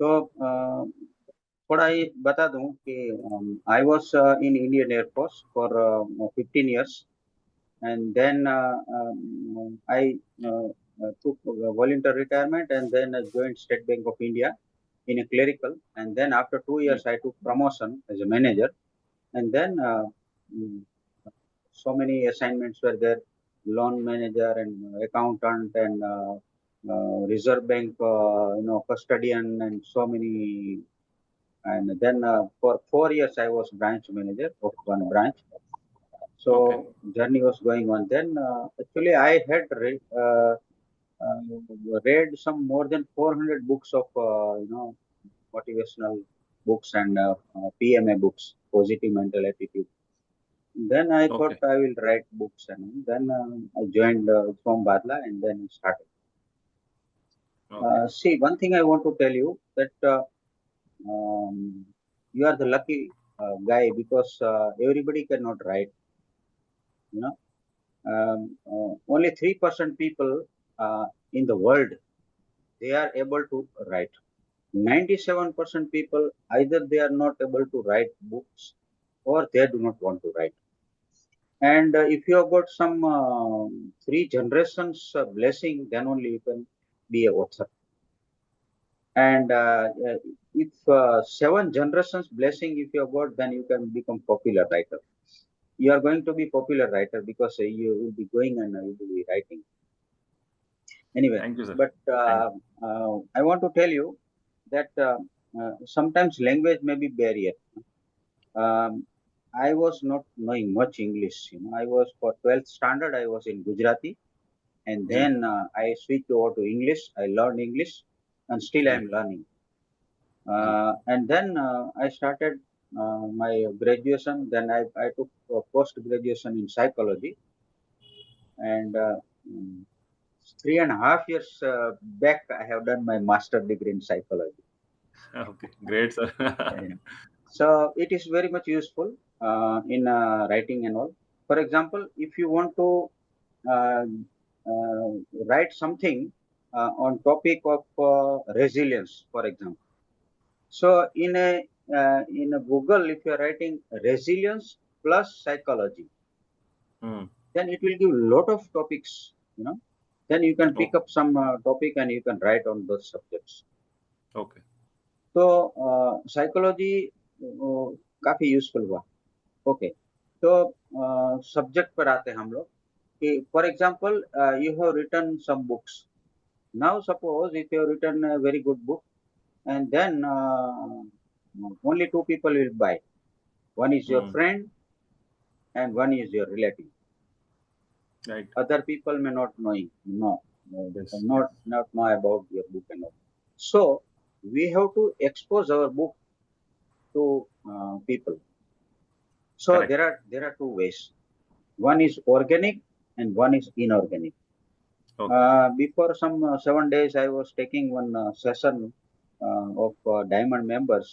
तो थोड़ा ये बता दूं कि I was in Indian air force for 15 years, and then I took voluntary retirement, and then I joined State Bank of India in a clerical, and then after 2 years I took promotion as a manager, and then mm, so many assignments were there: loan manager and accountant and reserve bank custodian, and so many. And then for 4 years I was branch manager of one branch. So Okay. journey was going on. Then actually I had read some more than 400 books of motivational books and PMA books, positive mental attitude. Then I thought Okay. I will write books, and then I joined from Badla, and then started. Okay. See, one thing I want to tell you that um, you are the lucky guy, because everybody cannot write. You know, only 3% people in the world, they are able to write. 97% people, either they are not able to write books, or they do not want to write. And if you have got some three generations blessing, then only you can be a author. And if 7 generations blessing, if you have got, then you can become popular writer. You are going to be popular writer, because you will be going and you will be writing. Anyway, Thank you, sir. but Thank I want to tell you that sometimes language may be barrier. Um, I was not knowing much English. I was for 12th standard. I was in Gujarati, and जी then I switched over to English. I learned English, and still I जी am learning. जी And then I started my graduation. Then I took post graduation in psychology, and 3.5 years back, I have done my master degree in psychology. Okay, great, sir. And so it is very much useful in writing and all. For example, if you want to uh, uh, write something on topic of resilience, for example. So in a Google, if you are writing resilience plus psychology, Hmm. then it will give lot of topics. Then you can pick Oh, up some topic, and you can write on those subjects. okay. तो psychology काफी useful हुआ. Okay. तो subject पर आते हैं हम लोग कि for example you have written some books. Now suppose if you have written a very good book, and then only two people will buy. One is your Hmm. friend, and one is your relative. Right. Other people may not know, they Yes. cannot not know about your book and all. So we have to expose our book to people. So Correct. there are two ways. One is organic, and one is inorganic. Okay. Before some 7 days, I was taking one session of Diamond members,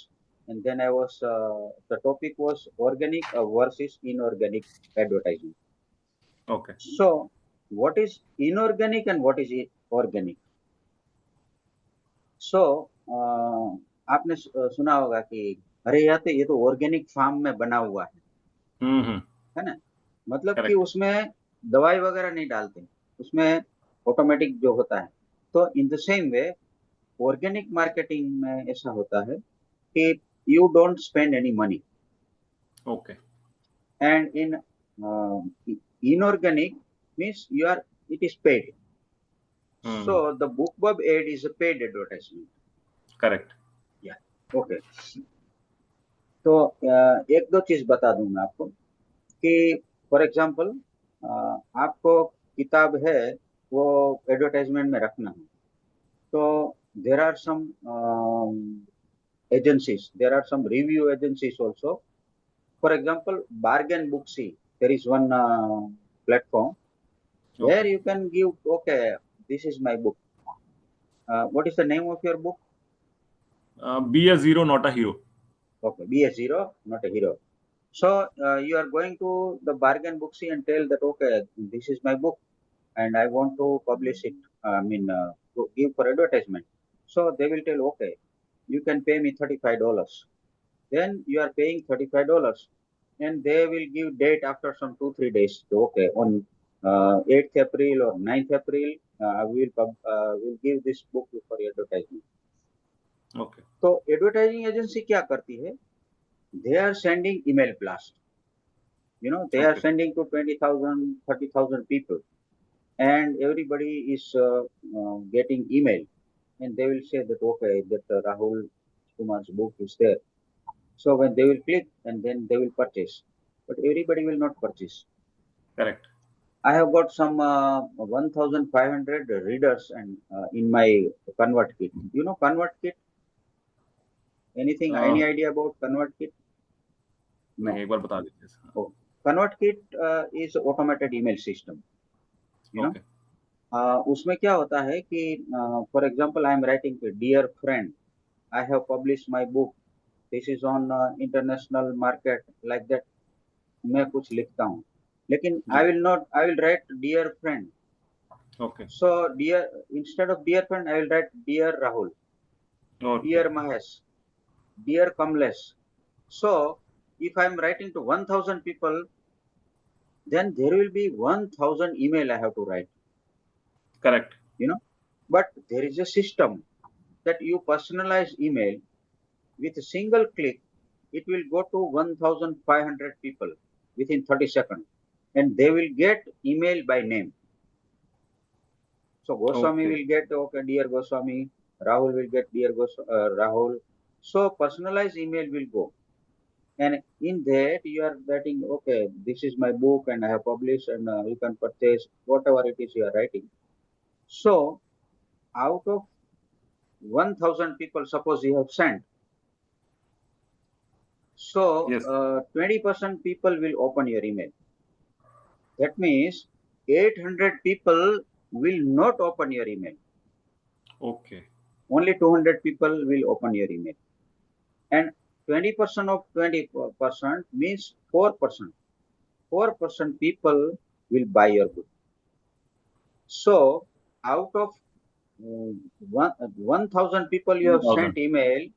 and then the topic was organic versus inorganic advertising. Okay. So what is inorganic and what is organic? So आपने सुना होगा कि अरे यार, तो ये तो organic farm में बना हुआ Hmm. है ना. मतलब कि Correct. उसमें दवाई वगैरह नहीं डालते, उसमें ऑटोमेटिक जो होता है. तो in the same way, organic marketing में ऐसा होता है कि you don't spend any money, Okay. And in inorganic means you are it is paid. So Hmm. the BookBub ad is a paid advertisement. Correct. Yeah. Okay. तो एक दो चीज बता दूं मैं आपको कि फॉर एग्जांपल आपको किताब है, वो एडवर्टाइजमेंट में रखना है. So there are some agencies, there are some review agencies also. For example, Bargain Booksy, there is one platform where Okay. you can give, okay, this is my book. What is the name of your book? Be a zero, not a hero. Okay, be a zero, not a hero. So you are going to the Bargain Booksy and tell that, okay, this is my book, and I want to publish it. I mean, to give for advertisement. So they will tell, okay, you can pay me $35. Then you are paying $35, and they will give date after some 2-3 days. So, okay, on 8th April or 9th April, we'll give this book for advertisement. Okay. तो advertising agency क्या करती है? They are sending email blast. They are Okay. sending to 20,000, 30,000 people, and everybody is getting email, and they will say that okay, that Rahul Kumar's book is there. So when they will click, and then they will purchase, but everybody will not purchase. Correct. I have got some 1,500 readers and in my ConvertKit. You know ConvertKit? Anything? Any idea about ConvertKit? नहीं, No. एक बार बता दीजिए. Oh. ConvertKit is automated email system. Okay. उसमें क्या होता है कि for example I am writing dear friend, I have publish my book, this is on international market, like that. मैं कुछ लिखता हूँ, लेकिन जी. I will write dear friend. Okay. So dear, instead of dear friend, I will write dear Rahul, Okay. dear Mahesh, dear Kamlesh. So if I am writing to 1,000 people, then there will be 1,000 email I have to write. Correct. But there is a system that you personalize email with a single click. It will go to 1,500 people within 30 seconds, and they will get email by name. So Goswami Okay. will get, okay, dear Goswami. Rahul will get dear Rahul. So personalized email will go, and in that you are writing, okay, this is my book and I have published, and you can purchase whatever it is you are writing. So out of 1,000 people, suppose you have sent, so Yes. 20% people will open your email. That means 800 people will not open your email. Okay. Only 200 people will open your email. And 20% of 20% means 4%. 4% people will buy your book. So out of 1,000 people you have 1,000. sent email,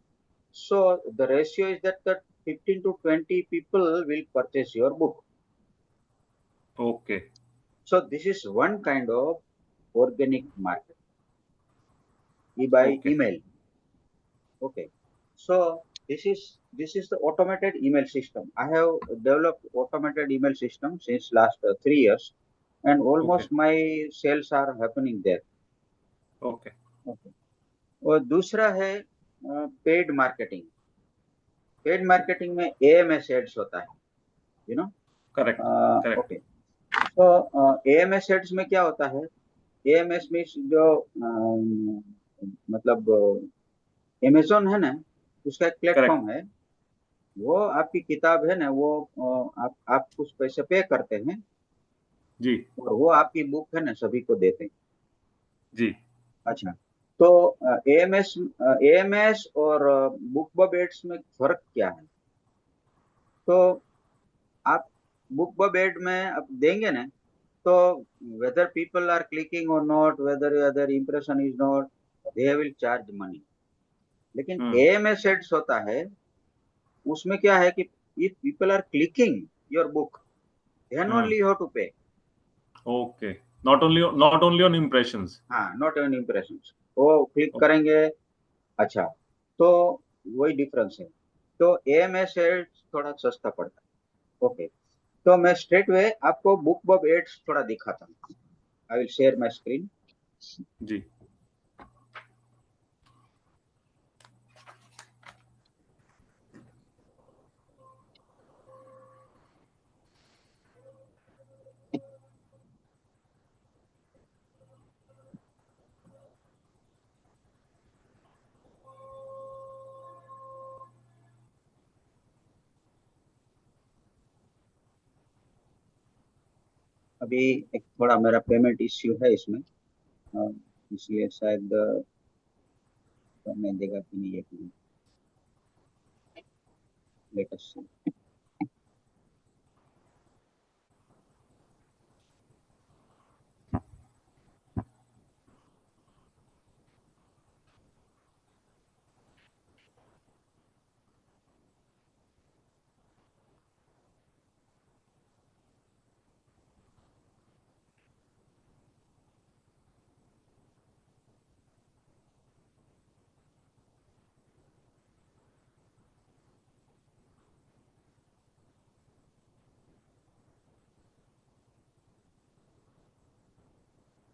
so the ratio is that 15 to 20 people will purchase your book. Okay. So this is one kind of organic market by Okay. email. Okay. So this is the automated email system. I have developed automated email system since last 3 years, and almost Okay. my sales are happening there. Okay. Okay. और दूसरा है paid marketing. Paid marketing में AMS ads होता है, you know. Correct. Correct. Okay. तो AMS ads में क्या होता है? AMS मीन्स जो मतलब Amazon है ना, उसका एक Correct. प्लेटफॉर्म है. वो आपकी किताब है ना, वो आप कुछ पैसे पे करते हैं, जी. और वो आपकी बुक है ना सभी को देते हैं. जी. अच्छा. तो AMS और BookBub एड्स में फर्क क्या है? तो आप BookBub एड में आप देंगे ना, तो whether people are clicking or not, whether their impression is not, they will charge money. लेकिन AMS एड्स होता है, उसमें क्या है कि if people are clicking your book, then only you have to pay. Okay. Not only on impressions. हाँ, not on impressions. वो click करेंगे. अच्छा, तो वही डिफरेंस है. तो AMS एड्स थोड़ा सस्ता पड़ता है. ओके. तो मैं स्ट्रेट वे आपको BookBub एड्स थोड़ा दिखाता हूँ. I will share my screen. जी. अभी एक थोड़ा मेरा पेमेंट इश्यू है इसमें, इसलिए शायद करने देगा कि नहीं, एक मिनट. लेट अस सी.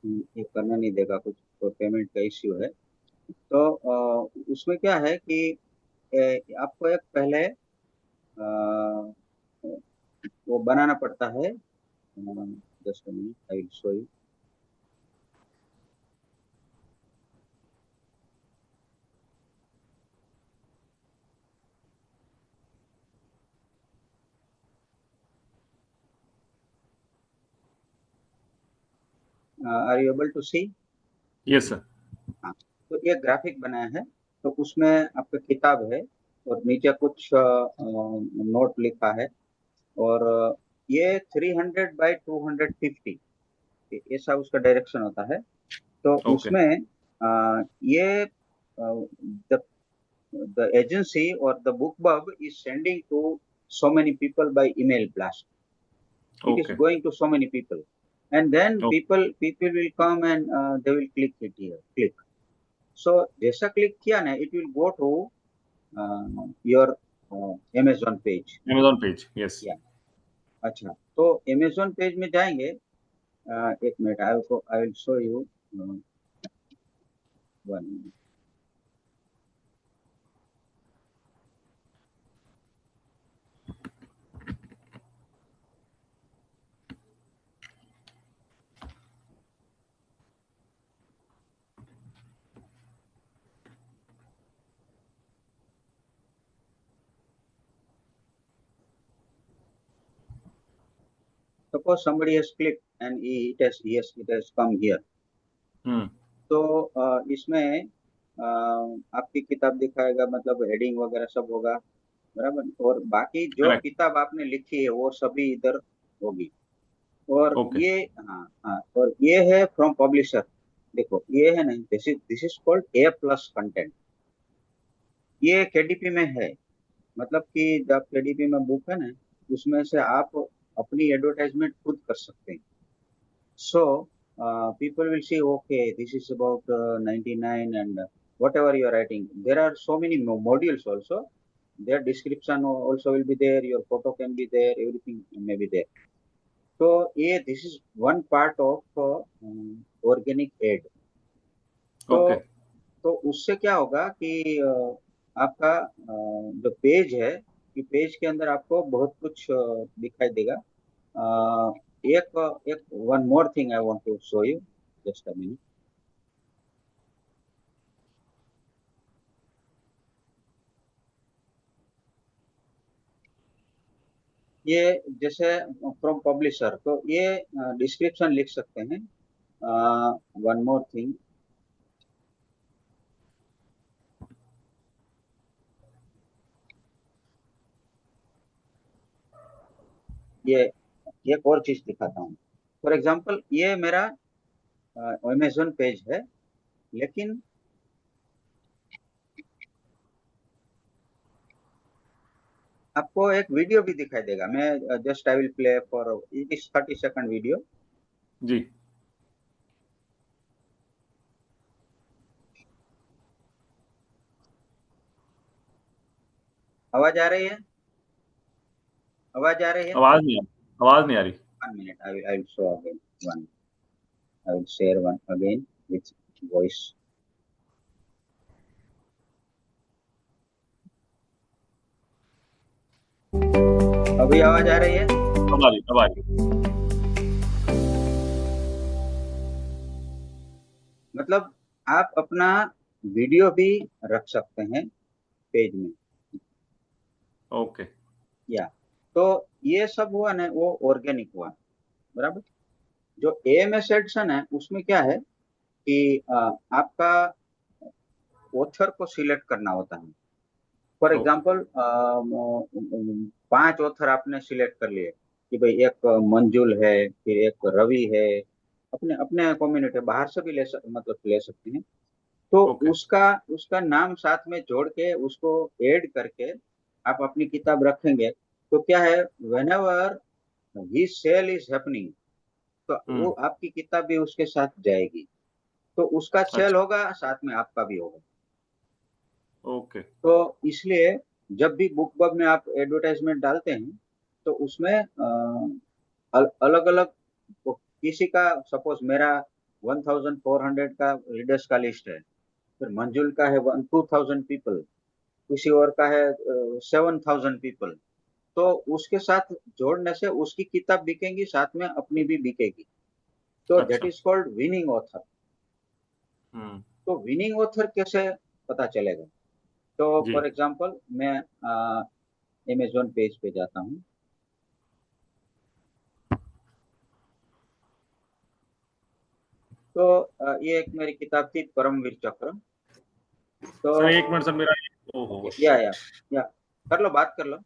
ये करना नहीं देगा, कुछ तो पेमेंट का इश्यू है। तो उसमें क्या है कि आपको एक पहले वो बनाना पड़ता है। Just minute, I will show you. Are you able to see? Yes sir. हाँ, तो ये ग्राफिक बनाया है। तो उसमें आपका किताब है और नीचे कुछ नोट लिखा है। और ये 300 बाई 250 ऐसा उसका डायरेक्शन होता है। तो ओके उसमें ये द द एजेंसी और द बुक बब is sending to so many people by email blast. It is okay going to so many people, and then okay people will come and they will click it here, click. So जैसा click किया ना, it will go to your Amazon page. Amazon page yes. या अच्छा, तो Amazon page में जाएंगे। एक minute, I will show you one. Suppose somebody has clicked and it has come here. हम्म तो इसमें आपकी किताब दिखाएगा, मतलब हेडिंग वगैरह सब होगा, बराबर। और बाकी जो करेक्ट किताब आपने लिखी है वो सभी इधर होगी। और ओके ये, हाँ हाँ, और ये है फ्रॉम पब्लिशर। देखो ये है ना, this is called a plus content. ये केडीपी में है। मतलब कि जब केडीपी में बुक है ना, उसमें से आप अपनी एडवर्टाइजमेंट खुद कर सकते हैं। So people will say, okay, this is about 99 and whatever you are writing. There are so many modules also. Their description also will be there. Your photo can be there. Everything may be there. So yeah, this is one part of organic ad. तो okay तो उससे क्या होगा कि आपका जो page है, कि पेज के अंदर आपको बहुत कुछ दिखाई देगा। एक एक one more thing I want to show you, just a minute. ये जैसे फ्रॉम पब्लिशर, तो ये डिस्क्रिप्शन लिख सकते हैं। वन मोर थिंग, ये एक और चीज दिखाता हूँ। फॉर एग्जांपल ये मेरा अमेजोन पेज है, लेकिन आपको एक वीडियो भी दिखाई देगा। मैं just I will play for it is 30 second video. जी। आवाज आ रही है? आवाज आ रही है? आवाज नहीं आ रही। 1 minute, I will show again one. I will share one again with voice. अभी आवाज आ रही है? अब आ रही अब आ रही। मतलब आप अपना वीडियो भी रख सकते हैं पेज में। ओके या तो ये सब हुआ ना, वो ऑर्गेनिक हुआ, बराबर। जो एएमएस एडिशन है उसमें क्या है कि आपका ऑथर को सिलेक्ट करना होता है। फॉर ओके एग्जांपल 5 ऑथर आपने सिलेक्ट कर लिए कि भाई एक मंजुल है, फिर एक रवि है, अपने अपने कम्युनिटी बाहर से भी मतलब ले सकते हैं। तो ओके उसका उसका नाम साथ में जोड़ के उसको ऐड करके आप अपनी किताब रखेंगे। तो क्या है, whenever he sale is happening, तो वो हम्म आपकी किताब भी उसके साथ जाएगी। तो उसका सेल अच्छा होगा, साथ में आपका भी होगा। ओके तो इसलिए जब भी बुक बब में आप एडवर्टाइजमेंट डालते हैं, तो उसमें अलग अलग, किसी का, सपोज मेरा 1400 का रीडर्स का लिस्ट है, फिर मंजुल का है 2000 पीपल, किसी और का है 7000 पीपल। तो उसके साथ जोड़ने से उसकी किताब बिकेंगी, साथ में अपनी भी बिकेगी। तो दैट अच्छा। Is called winning author. Hmm. तो विनिंग ऑथर कैसे पता चलेगा? तो जी। फॉर एग्जांपल मैं अमेजोन पेज पे जाता हूँ। तो ये एक मेरी किताब थी परमवीर चक्र। तो सर एक मिनट सर, मेरा ओहो ओके, शिट। या कर लो, बात कर लो।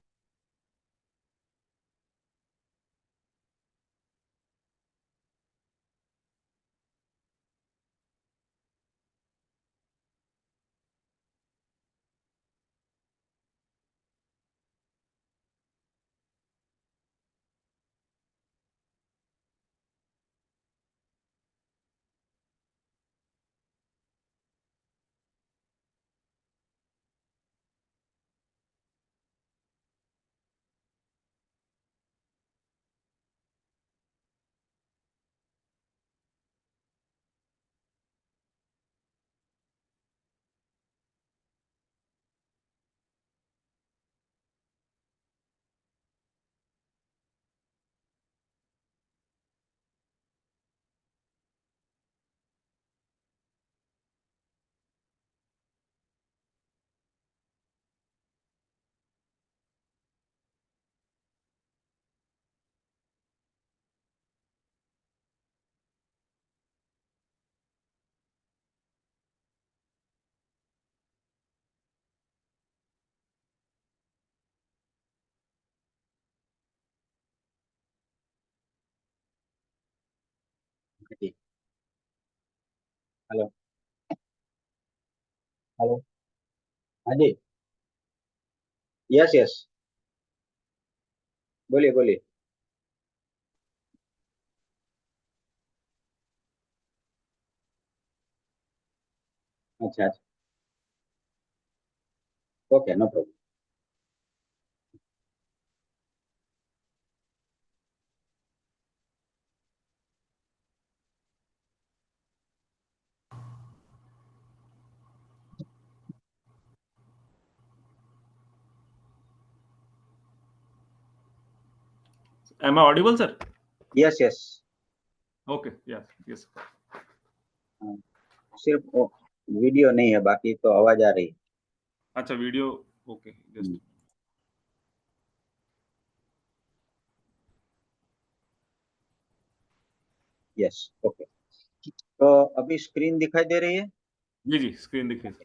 जी, हेलो। हेलो। हाँ जी। यस यस, बोलिए बोलिए। अच्छा अच्छा। Okay, no problem. Am I audible sir? Yes yes. Okay, yes yes. सिर्फ वीडियो नहीं है, बाकी तो आवाज आ रही है। अच्छा video. Okay just. Yes, okay. तो अभी स्क्रीन दिखाई दे रही है? जी जी, स्क्रीन दिखी सर।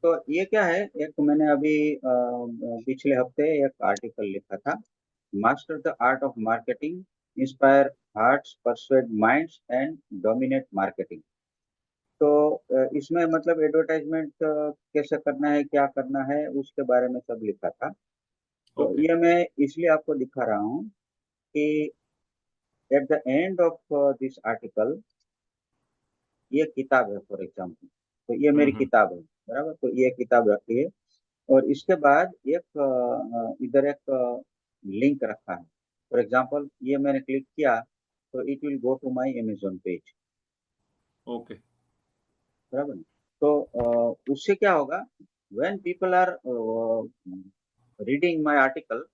तो ये क्या है, एक मैंने अभी पिछले हफ्ते एक आर्टिकल लिखा था, master the art of marketing, inspire hearts, persuade minds and dominate marketing. तो इसमें मतलब एडवर्टाइजमेंट कैसे करना है, क्या करना है, उसके बारे में सब लिखा था। तो ओके। ये मैं इसलिए आपको दिखा रहा हूँ कि at the end of this article, ये किताब है फॉर एग्जाम्पल। तो ये मेरी हम्म। किताब है, बराबर। तो ये किताब रखी है, और इसके बाद एक इधर एक लिंक रखा है। फॉर एग्जांपल ये मैंने क्लिक किया, तो it will go to my Amazon page, okay. बराबर। तो उससे क्या होगा, when people are reading my article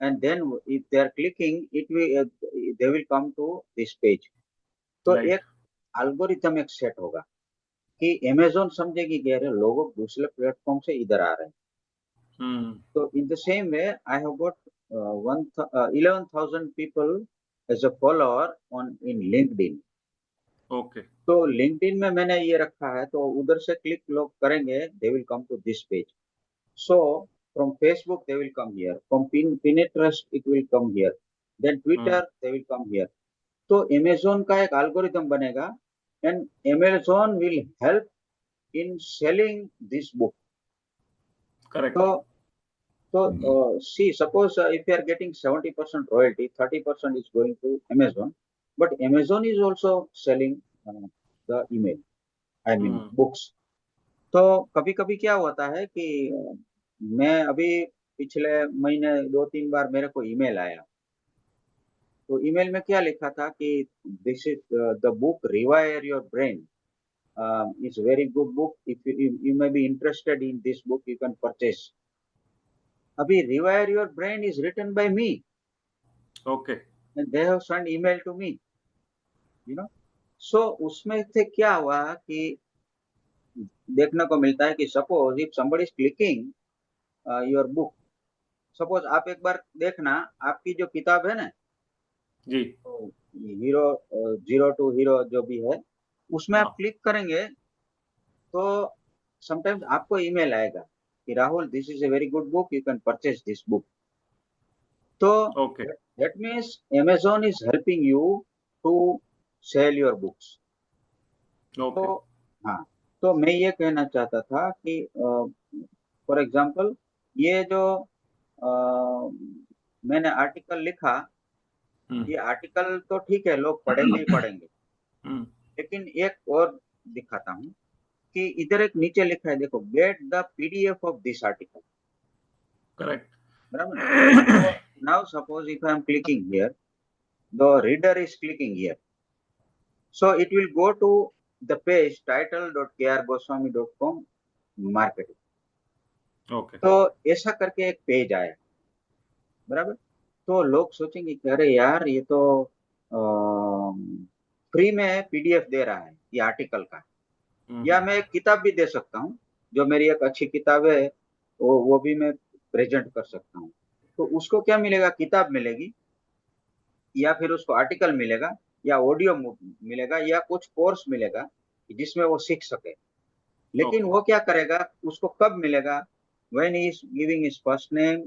and then if they are clicking it will, they will come to this page. तो राइट। एक एल्गोरिथम एक सेट होगा कि अमेजोन समझेगी कि अरे लोग दूसरे प्लेटफॉर्म से इधर आ रहे हैं। हम्म। So in the same way, I have got 11,000 people as a follower on in LinkedIn. Okay. तो LinkedIn में मैंने ये रखा है, तो उधर से क्लिक लोग करेंगे, they will come to this page. So from Facebook they will come here, from Pinterest it will come here, then hmm. Twitter they will come here. तो Amazon का एक algorithm बनेगा, and Amazon will help in selling this book. Correct. तो see, suppose if you are getting 70% royalty, 30% is going to Amazon, but Amazon is also selling the email, I mean hmm. books. तो कभी कभी क्या होता है कि मैं अभी पिछले महीने 2-3 बार मेरे को ईमेल आया तो ईमेल में क्या लिखा था कि this is the book rewire your brain, is very good book, if you may be interested in this book you can purchase. अभी rewire your brain is written by me okay. And they have send email to me, you know. So उसमें से क्या हुआ कि देखने को मिलता है कि suppose if somebody is clicking your book, suppose आप एक बार देखना, आपकी जो किताब है ना, जी। तो हीरो, जीरो टू हीरो जो भी है, उसमें आप हाँ। क्लिक करेंगे तो समटाइम्स आपको ईमेल आएगा कि Rahul this is a very good book, you can purchase this book. तो okay. That means Amazon is helping you to sell your books। तो ओके। हाँ, तो मैं ये कहना चाहता था कि फॉर एग्जांपल ये जो मैंने आर्टिकल लिखा, हम्म। ये आर्टिकल तो ठीक है, लोग पढ़ेंगे ही पढ़ेंगे, हम्म। लेकिन एक और दिखाता हूँ कि इधर एक नीचे लिखा है, देखो, get the PDF of this article, correct. बराबर ना। तो now suppose if I am clicking here, the reader is clicking here, so it will go to the page title.krgoswami.com marketing। Okay. तो ऐसा करके एक पेज आया, बराबर। तो लोग सोचेंगे कि अरे यार, ये तो फ्री में पीडीएफ दे रहा है ये आर्टिकल का, या मैं एक किताब भी दे सकता हूँ, जो मेरी एक अच्छी किताब है, वो भी मैं प्रेजेंट कर सकता हूँ। तो उसको क्या मिलेगा, किताब मिलेगी, या फिर उसको आर्टिकल मिलेगा, या ऑडियो मिलेगा, या कुछ कोर्स मिलेगा जिसमें वो सीख सके। लेकिन ओके। वो क्या करेगा, उसको कब मिलेगा, when he is giving his first name,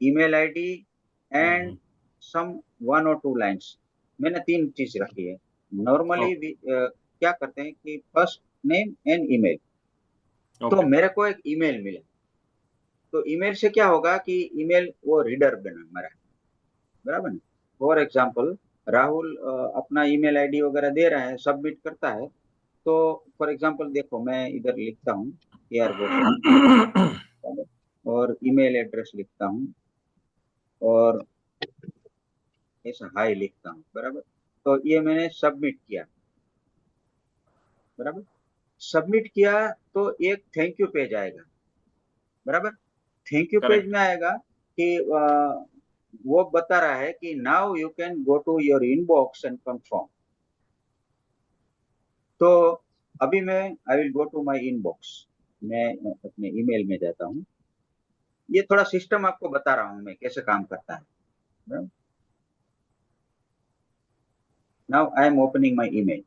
email ID and some one और टू लाइंस। मैंने तीन चीज रखी है। नॉर्मली क्या करते हैं कि फर्स्ट नेम एंड ईमेल। तो ओके। मेरे को एक ईमेल मिला, तो ईमेल से क्या होगा कि ईमेल वो रीडर बना हमारा, बराबर ना। फॉर एग्जाम्पल राहुल अपना ईमेल आईडी वगैरह दे रहा है, सबमिट करता है। तो फॉर एग्जाम्पल देखो, मैं इधर लिखता हूँ KR गोस्वामी, और ईमेल एड्रेस लिखता हूँ, और ऐसा हाई लिखता हूँ, बराबर। तो ये मैंने सबमिट किया, बराबर। सबमिट किया तो एक थैंक यू पेज आएगा, बराबर। Thank you page correct. में आएगा कि वो बता रहा है कि now you can go to your inbox and confirm. तो अभी मैं I will go to my inbox, मैं अपने ईमेल में जाता हूँ। ये थोड़ा सिस्टम आपको बता रहा हूँ मैं कैसे काम करता है। Now I am opening my email.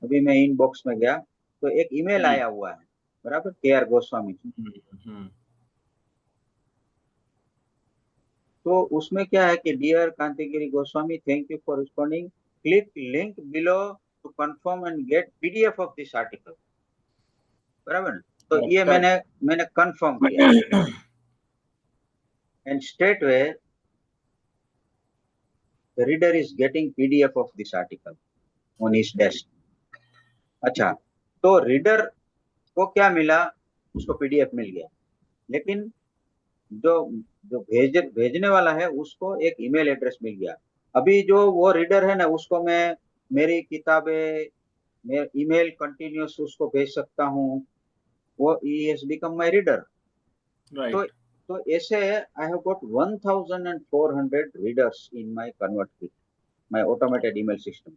अभी मैं इनबॉक्स में गया तो एक ईमेल आया हुआ है, बराबर, KR गोस्वामी। तो उसमें क्या है कि dear Kantigiri Goswami, thank you for responding, click link below to confirm and get PDF of this article, बराबर ना। तो ये करेक्ट। मैंने कंफर्म किया, and straight way the reader is getting PDF of this article on his desk. अच्छा, तो reader को क्या मिला, उसको पीडीएफ मिल गया, लेकिन जो जो भेजने वाला है उसको एक ईमेल एड्रेस मिल गया। अभी जो वो रीडर है ना, उसको मैं मेरी किताबें, मैं ईमेल कंटिन्यूस उसको भेज सकता हूँ, वो he has become my reader. तो राइट। तो ऐसे I have got 1400 readers in my convert kit, my automated email system.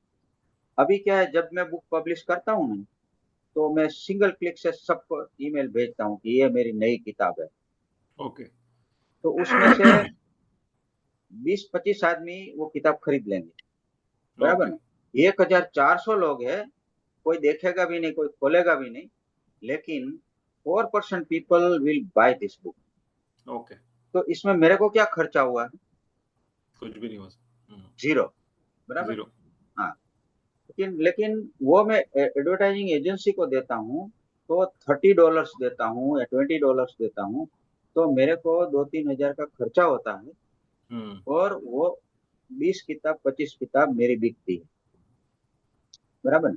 अभी क्या है, जब मैं बुक पब्लिश करता हूँ ना, तो मैं सिंगल क्लिक से सबको ईमेल भेजता हूँ कि ये मेरी नई किताब है। ओके। तो उसमें से 20-25 आदमी वो किताब खरीद लेंगे, बराबर ओके। ना। 1400 लोग है, कोई देखेगा भी नहीं, कोई खोलेगा भी नहीं, लेकिन 4% people will by this book. Okay. तो इसमें मेरे को क्या खर्चा हुआ है, कुछ भी नहीं हो जीरो, बराबर। जीरो। हाँ, लेकिन लेकिन वो मैं एडवर्टाइजिंग एजेंसी को देता हूँ, तो $30 देता हूँ या $20 देता हूँ, तो मेरे को 2-3 हजार का खर्चा होता है, और वो 20 किताब 25 किताब मेरी बिकती है, बराबर।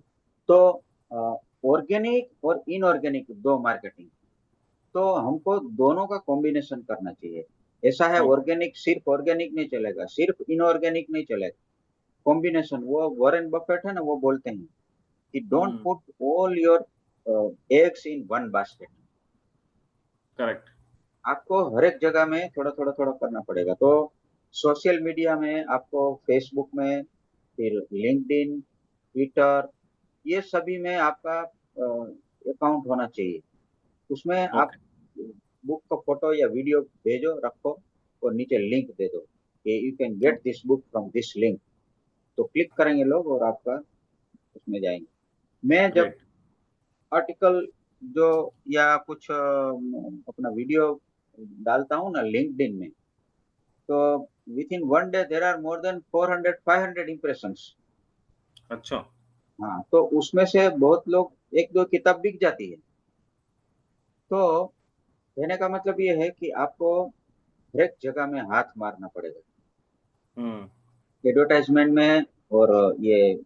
तो ऑर्गेनिक और इनऑर्गेनिक दो मार्केटिंग, तो हमको दोनों का कॉम्बिनेशन करना चाहिए। ऐसा है, Okay. ऑर्गेनिक सिर्फ ऑर्गेनिक नहीं चलेगा, सिर्फ इनऑर्गेनिक नहीं चलेगा, कॉम्बिनेशन। वो वॉरेन बफेट है ना, वो बोलते हैं कि don't put all your eggs in one basket. Correct. आपको हर एक जगह में थोड़ा थोड़ा थोड़ा करना पड़ेगा। तो सोशल मीडिया में आपको फेसबुक में, फिर लिंक्डइन, ट्विटर, ये सभी में आपका अकाउंट होना चाहिए। उसमें आप Okay. बुक का फोटो या वीडियो भेजो, रखो, और नीचे लिंक दे दो कि you can get this book from this link. तो क्लिक करेंगे लोग और आपका उसमें जाएंगे। मैं जब Great. आर्टिकल जो या कुछ अपना वीडियो डालता हूँ ना लिंक्डइन में, तो within one day there are more than 400-500 impressions. अच्छा. हाँ, तो उसमें से बहुत लोग, एक दो किताब बिक जाती है। तो कहने का मतलब ये है कि आपको हर एक जगह में हाथ मारना पड़ेगा, Hmm. एडवर्टाइजमेंट में, और ये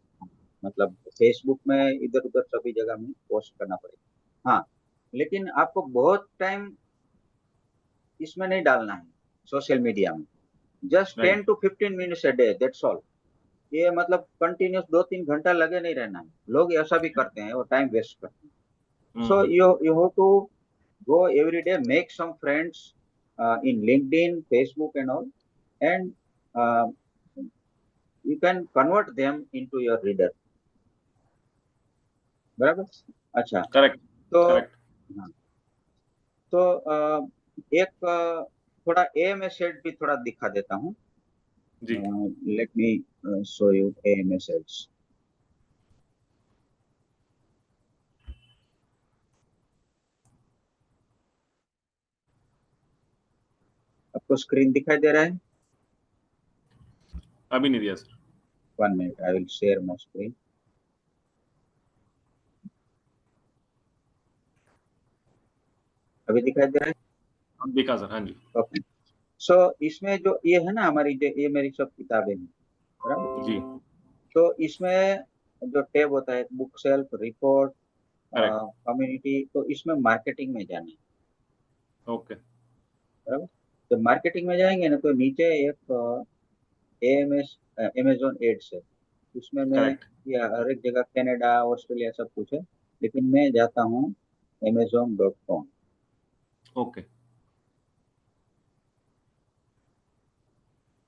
मतलब फेसबुक में, इधर उधर सभी जगह में पोस्ट करना पड़ेगा। हाँ, लेकिन आपको बहुत टाइम इसमें नहीं डालना है, सोशल मीडिया में। Just Right. 10 to 15 minutes a day, that's all. ये मतलब कंटिन्यूस 2-3 घंटा लगे नहीं रहना है। लोग ऐसा भी करते हैं और टाइम वेस्ट करते हैं। So Hmm. You have to go every day, make some friends in LinkedIn, Facebook, and all, and uh, you can convert them into your reader। बराबर। अच्छा, Correct. तो Correct. हाँ, तो एक थोड़ा AMS सेट भी थोड़ा दिखा देता हूँ। जी. Let me show you AMS sets. आपको स्क्रीन दिखाई दे रहा है? अभी नहीं दिया sir. 1 minute, I will share my screen. अभी दिखाई दे रहा है? दिखा सर. हाँ जी. ओके। सो इसमें जो ये है ना, हमारी ये मेरी सब किताबें हैं, बराबर। जी. तो इसमें जो टैब होता है, book shelf, report, correct. Community, तो इसमें मार्केटिंग में जाना है, ओके. बराबर। तो मार्केटिंग में जाएंगे ना, तो नीचे एक AMS, अमेजोन एड्स है। उसमें मैं, करेक्ट. या हर एक जगह कनाडा, ऑस्ट्रेलिया सब कुछ है, लेकिन मैं जाता हूँ amazon.com। ओके.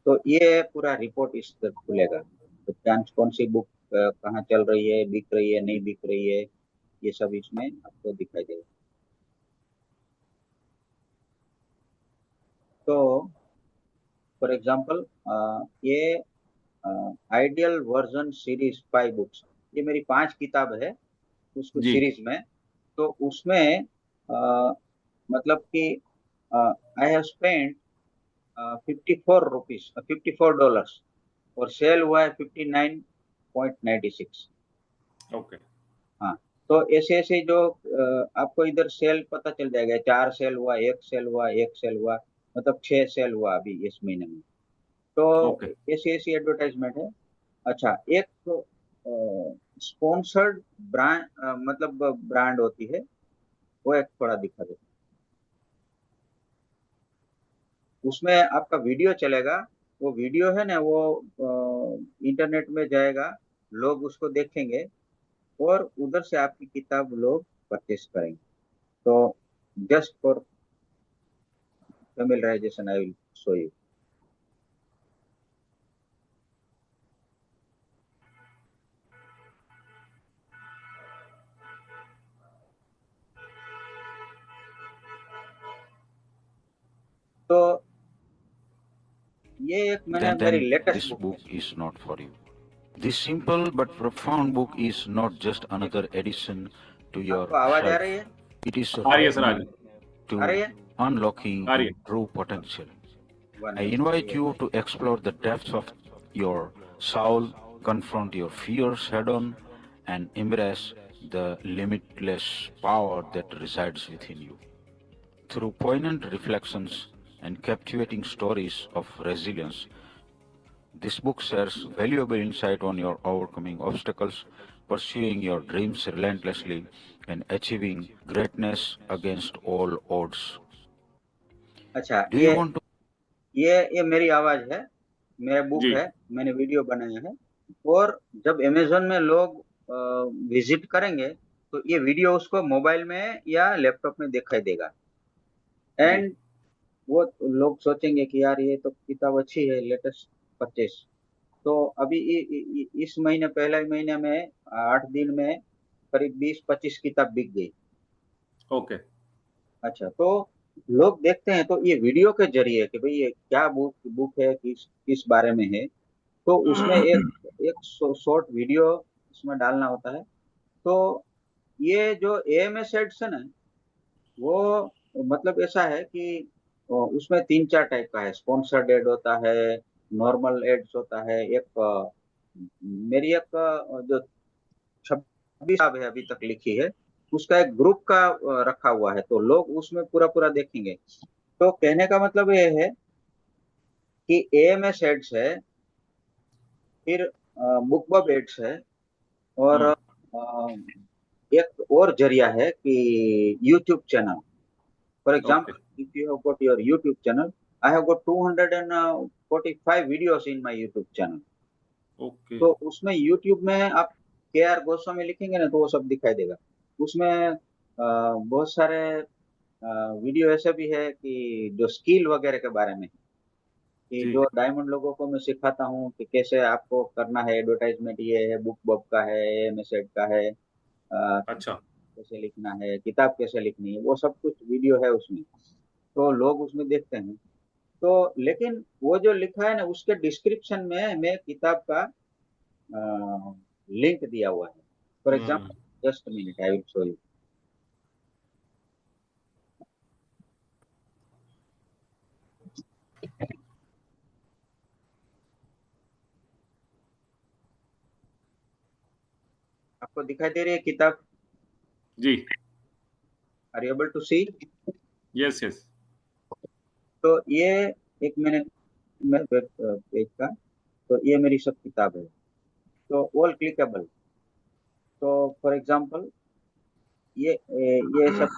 तो ये पूरा रिपोर्ट इस पर खुलेगा, तो कौन सी बुक कहाँ चल रही है, बिक रही है, नहीं बिक रही है, ये सब इसमें आपको दिखाई देगा। तो फॉर एग्जांपल, ये आइडियल वर्जन सीरीज 5 बुक्स, ये मेरी 5 किताब है उसको जी. सीरीज में। तो उसमें मतलब कि आई हैव स्पेंड ₹54, $54, और सेल हुआ है 59.96। ओके. हाँ, तो ऐसे ऐसे जो आपको इधर सेल पता चल जाएगा, 4 सेल हुआ, 1 सेल हुआ, 1 सेल हुआ, मतलब 6 सेल हुआ अभी इस महीने में। तो ओके. ऐसी ऐसी एडवर्टाइजमेंट है। अच्छा, एक स्पॉन्सर्ड ब्रांड, मतलब ब्रांड होती है, वो एक थोड़ा दिखा दे। उसमें आपका वीडियो चलेगा, वो वीडियो है ना, वो इंटरनेट में जाएगा, लोग उसको देखेंगे, और उधर से आपकी किताब लोग परचेस करेंगे। तो just for familiarization I will show you। तो ये एक मैंने मेरी then latest this book book है। is not for you. This simple but profound book is not just another addition to your आपको आवाज आ shelf. रही है? It is a आ रही है सर. आ रही roadmap है. आ रही to है? unlocking आ रही है. your true potential. One I minute invite ये you to explore the depths of your soul, confront your fears head on, and embrace the limitless power that resides within you. Through poignant reflections and captivating stories of resilience, This book shares valuable insight on your overcoming obstacles, pursuing your dreams relentlessly, and achieving greatness against all odds. अच्छा, Do you want to? ये मेरी आवाज है, मेरा book जी है, मैंने video बनाया है। और जब अमेजोन में लोग विजिट करेंगे तो ये वीडियो उसको मोबाइल में या लैपटॉप में दिखाई देगा। जी एंड वो लोग सोचेंगे कि यार ये तो किताब अच्छी है, लेटेस्ट परचेस। तो अभी इस महीने, पहले महीने में 8 दिन में करीब 20-25 किताब बिक गई। ओके अच्छा, तो लोग देखते हैं तो ये वीडियो के जरिए कि भाई ये क्या बुक है, किस किस बारे में है, तो उसमें एक एक शॉर्ट वीडियो उसमें डालना होता है। तो ये जो एएमएस एड्स है ना, वो मतलब ऐसा है कि उसमें 3-4 टाइप का है। स्पॉन्सर्ड एड होता है, नॉर्मल एड्स होता है। एक मेरी एक जो 26 किताब है अभी तक लिखी है, उसका एक ग्रुप का रखा हुआ है, तो लोग उसमें पूरा पूरा देखेंगे। तो कहने का मतलब ये है कि एएमएस एड्स है, फिर बुकबब एड्स है, और एक और जरिया है कि YouTube channel. For okay example, if you have got your YouTube channel, I have got 245 videos in my YouTube channel. Okay तो उसमें यूट्यूब में आप के आर गोस्वामी लिखेंगे ना, तो वो सब दिखाई देगा। उसमें बहुत सारे वीडियो ऐसे भी है कि जो स्किल वगैरह के बारे में है, कि जी जो डायमंड लोगों को मैं सिखाता हूँ कि कैसे आपको करना है। एडवर्टाइजमेंट ये है, बुक बब का है, एमएसएड का है, अच्छा कैसे लिखना है, किताब कैसे लिखनी है, वो सब कुछ वीडियो है उसमें। तो लोग उसमें देखते हैं। तो लेकिन वो जो लिखा है ना, उसके डिस्क्रिप्शन में मैं किताब का लिंक दिया हुआ है। For hmm example, just minute, I will show you. आपको दिखाई दे रही है किताब? जी are you able to see? Yes yes तो ये एक मैंने वेब पेज का, तो ये मेरी सब किताब है, तो ऑल क्लिकेबल। तो फॉर एग्जांपल, ये सब,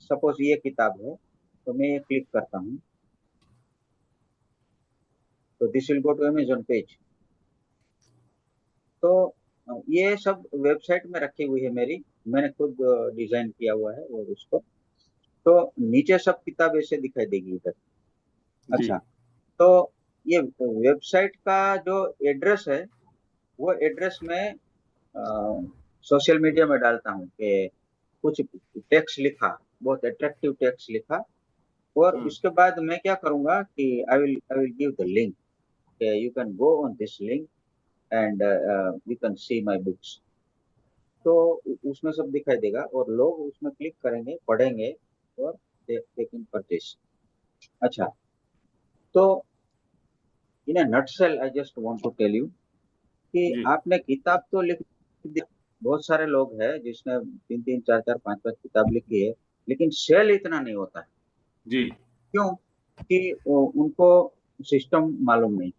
सपोज ये किताब है, तो मैं ये क्लिक करता हूँ, तो this will go to Amazon page. तो ये सब वेबसाइट में रखी हुई है मेरी, मैंने खुद डिजाइन किया हुआ है और उसको। तो नीचे सब किताब ऐसे दिखाई देगी इधर। जी अच्छा, तो ये वेबसाइट का जो एड्रेस है, वो एड्रेस में सोशल मीडिया में डालता हूँ कि कुछ टेक्स्ट लिखा, बहुत अट्रैक्टिव टेक्स्ट लिखा। और हम्म उसके बाद मैं क्या करूंगा कि I will give the link, you can go on this link and you can see my books. तो उसमें सब दिखाई देगा और लोग उसमें क्लिक करेंगे, पढ़ेंगे, और दे कैन परचेस। अच्छा, तो in a nutshell I just want to tell you कि जी आपने किताब तो लिख दी। बहुत सारे लोग हैं जिसने 3-3, 4-4, 5-5 किताब लिखी है, लेकिन सेल इतना नहीं होता है। जी क्यों? कि उनको सिस्टम मालूम नहीं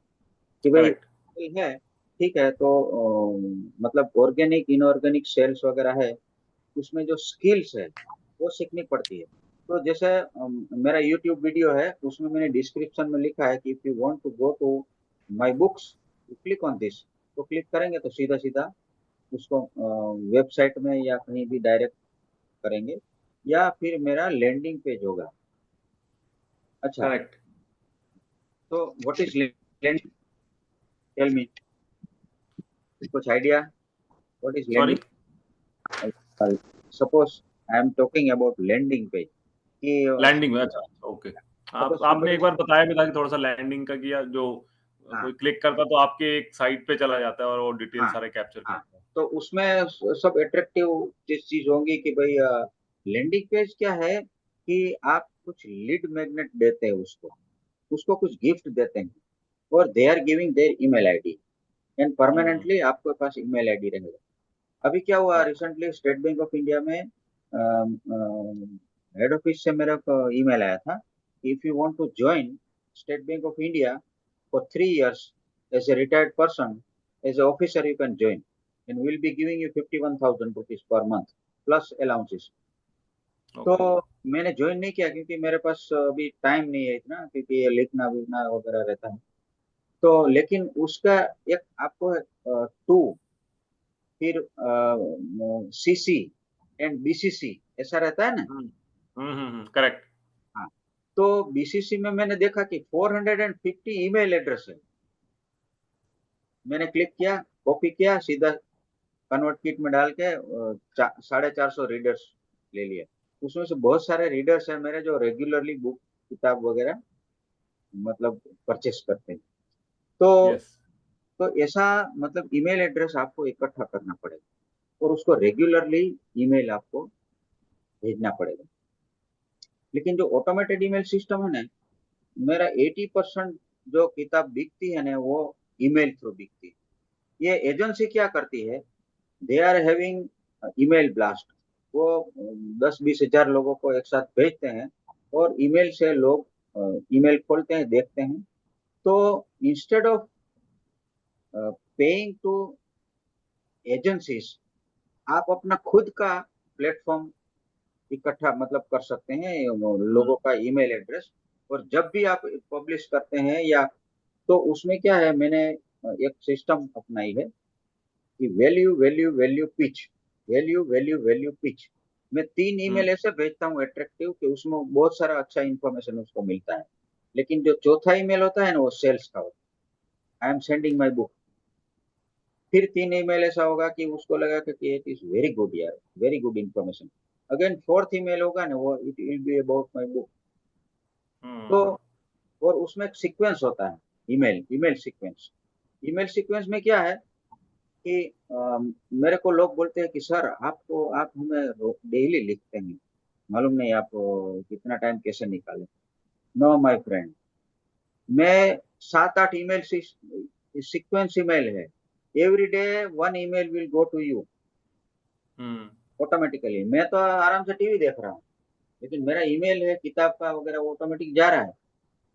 कि भाई करेक्ट सेल है, ठीक है, तो मतलब ऑर्गेनिक इनऑर्गेनिक सेल्स वगैरह है, उसमें जो स्किल्स है वो सीखनी पड़ती है। तो जैसे मेरा यूट्यूब वीडियो है, उसमें मैंने डिस्क्रिप्शन में लिखा है कि if you want to go to my books, you click on this. तो क्लिक करेंगे तो सीधा सीधा उसको वेबसाइट में या कहीं भी डायरेक्ट करेंगे, या फिर मेरा लैंडिंग पेज होगा। अच्छा, करेक्ट तो what is landing? Tell me, कुछ idea? What is sorry landing? Suppose I am talking about landing page, कि लैंडिंग में अच्छा ओके आप सपोज आपने somebody, एक बार बताया भी था कि थोड़ा सा लैंडिंग का किया जो हाँ कोई क्लिक करता तो आपके एक साइट पे चला जाता है और वो डिटेल हाँ सारे कैप्चर हाँ, करता है तो उसमें सब अट्रैक्टिव चीज होंगी कि भाई लैंडिंग पेज क्या है कि आप कुछ लीड मैग्नेट देते हैं उसको, उसको कुछ गिफ्ट देते हैं, और they are giving their email ID, and hmm permanently आपके पास ईमेल आईडी रहेगा। अभी क्या हुआ, correct recently State Bank of India में हेड ऑफिस से मेरा ईमेल आया था, if you want to join State Bank of India for 3 years, as a retired person, as an officer, you can join, and we'll be giving you 51,000 rupees per month plus allowances. तो मैंने join नहीं किया क्योंकि मेरे पास अभी time नहीं है इतना, क्योंकि ये लिखना विखना वगैरह रहता है। तो लेकिन उसका एक आपको टू, फिर सीसी एंड बीसीसी ऐसा रहता है ना। करेक्ट। हाँ, तो बीसीसी में मैंने देखा कि 450 ईमेल एड्रेस है। मैंने क्लिक किया, कॉपी किया, सीधा कन्वर्ट किट में डाल के 450 रीडर्स ले लिया। उसमें से बहुत सारे रीडर्स हैं मेरे जो रेगुलरली बुक किताब वगैरह मतलब परचेस करते हैं। तो यस। तो ऐसा मतलब ईमेल एड्रेस आपको इकट्ठा करना पड़ेगा और उसको रेगुलरली ईमेल आपको भेजना पड़ेगा। लेकिन जो ऑटोमेटेड ईमेल सिस्टम है ना, मेरा 80% जो किताब बिकती है ना वो ईमेल थ्रू बिकती है। ये एजेंसी क्या करती है, they are having email blast. वो 10-20 हजार लोगों को एक साथ भेजते हैं और ईमेल से लोग ईमेल खोलते हैं, देखते हैं। तो instead of paying to agencies, आप अपना खुद का प्लेटफॉर्म इकट्ठा मतलब कर सकते हैं लोगों का ईमेल एड्रेस। और जब भी आप पब्लिश करते हैं या तो उसमें क्या है, मैंने एक सिस्टम अपनाई है कि value value value pitch, value value value pitch. मैं 3 ईमेल ऐसे भेजता हूँ अट्रैक्टिव कि उसमें बहुत सारा अच्छा इंफॉर्मेशन उसको मिलता है। लेकिन जो चौथा ईमेल होता है ना वो सेल्स का होता है, I am sending my book. फिर 3 ईमेल ऐसा होगा कि उसको लगा कि इट इज वेरी गुड यार, very good information. Again forth email होगा ना वो it will be about my book. तो और उसमें एक सीक्वेंस होता है, email email sequence. Email sequence में क्या है कि मेरे को लोग बोलते हैं कि सर आप हमें डेली लिखते हैं, मालूम नहीं आप कितना टाइम कैसे निकालें। नो माय फ्रेंड, मैं 7-8 ईमेल सीक्वेंस ईमेल है। Every day 1 email will go to you automatically. मैं तो आराम से टीवी देख रहा हूँ, लेकिन मेरा ईमेल है किताब का वगैरह वो ऑटोमेटिक जा रहा है।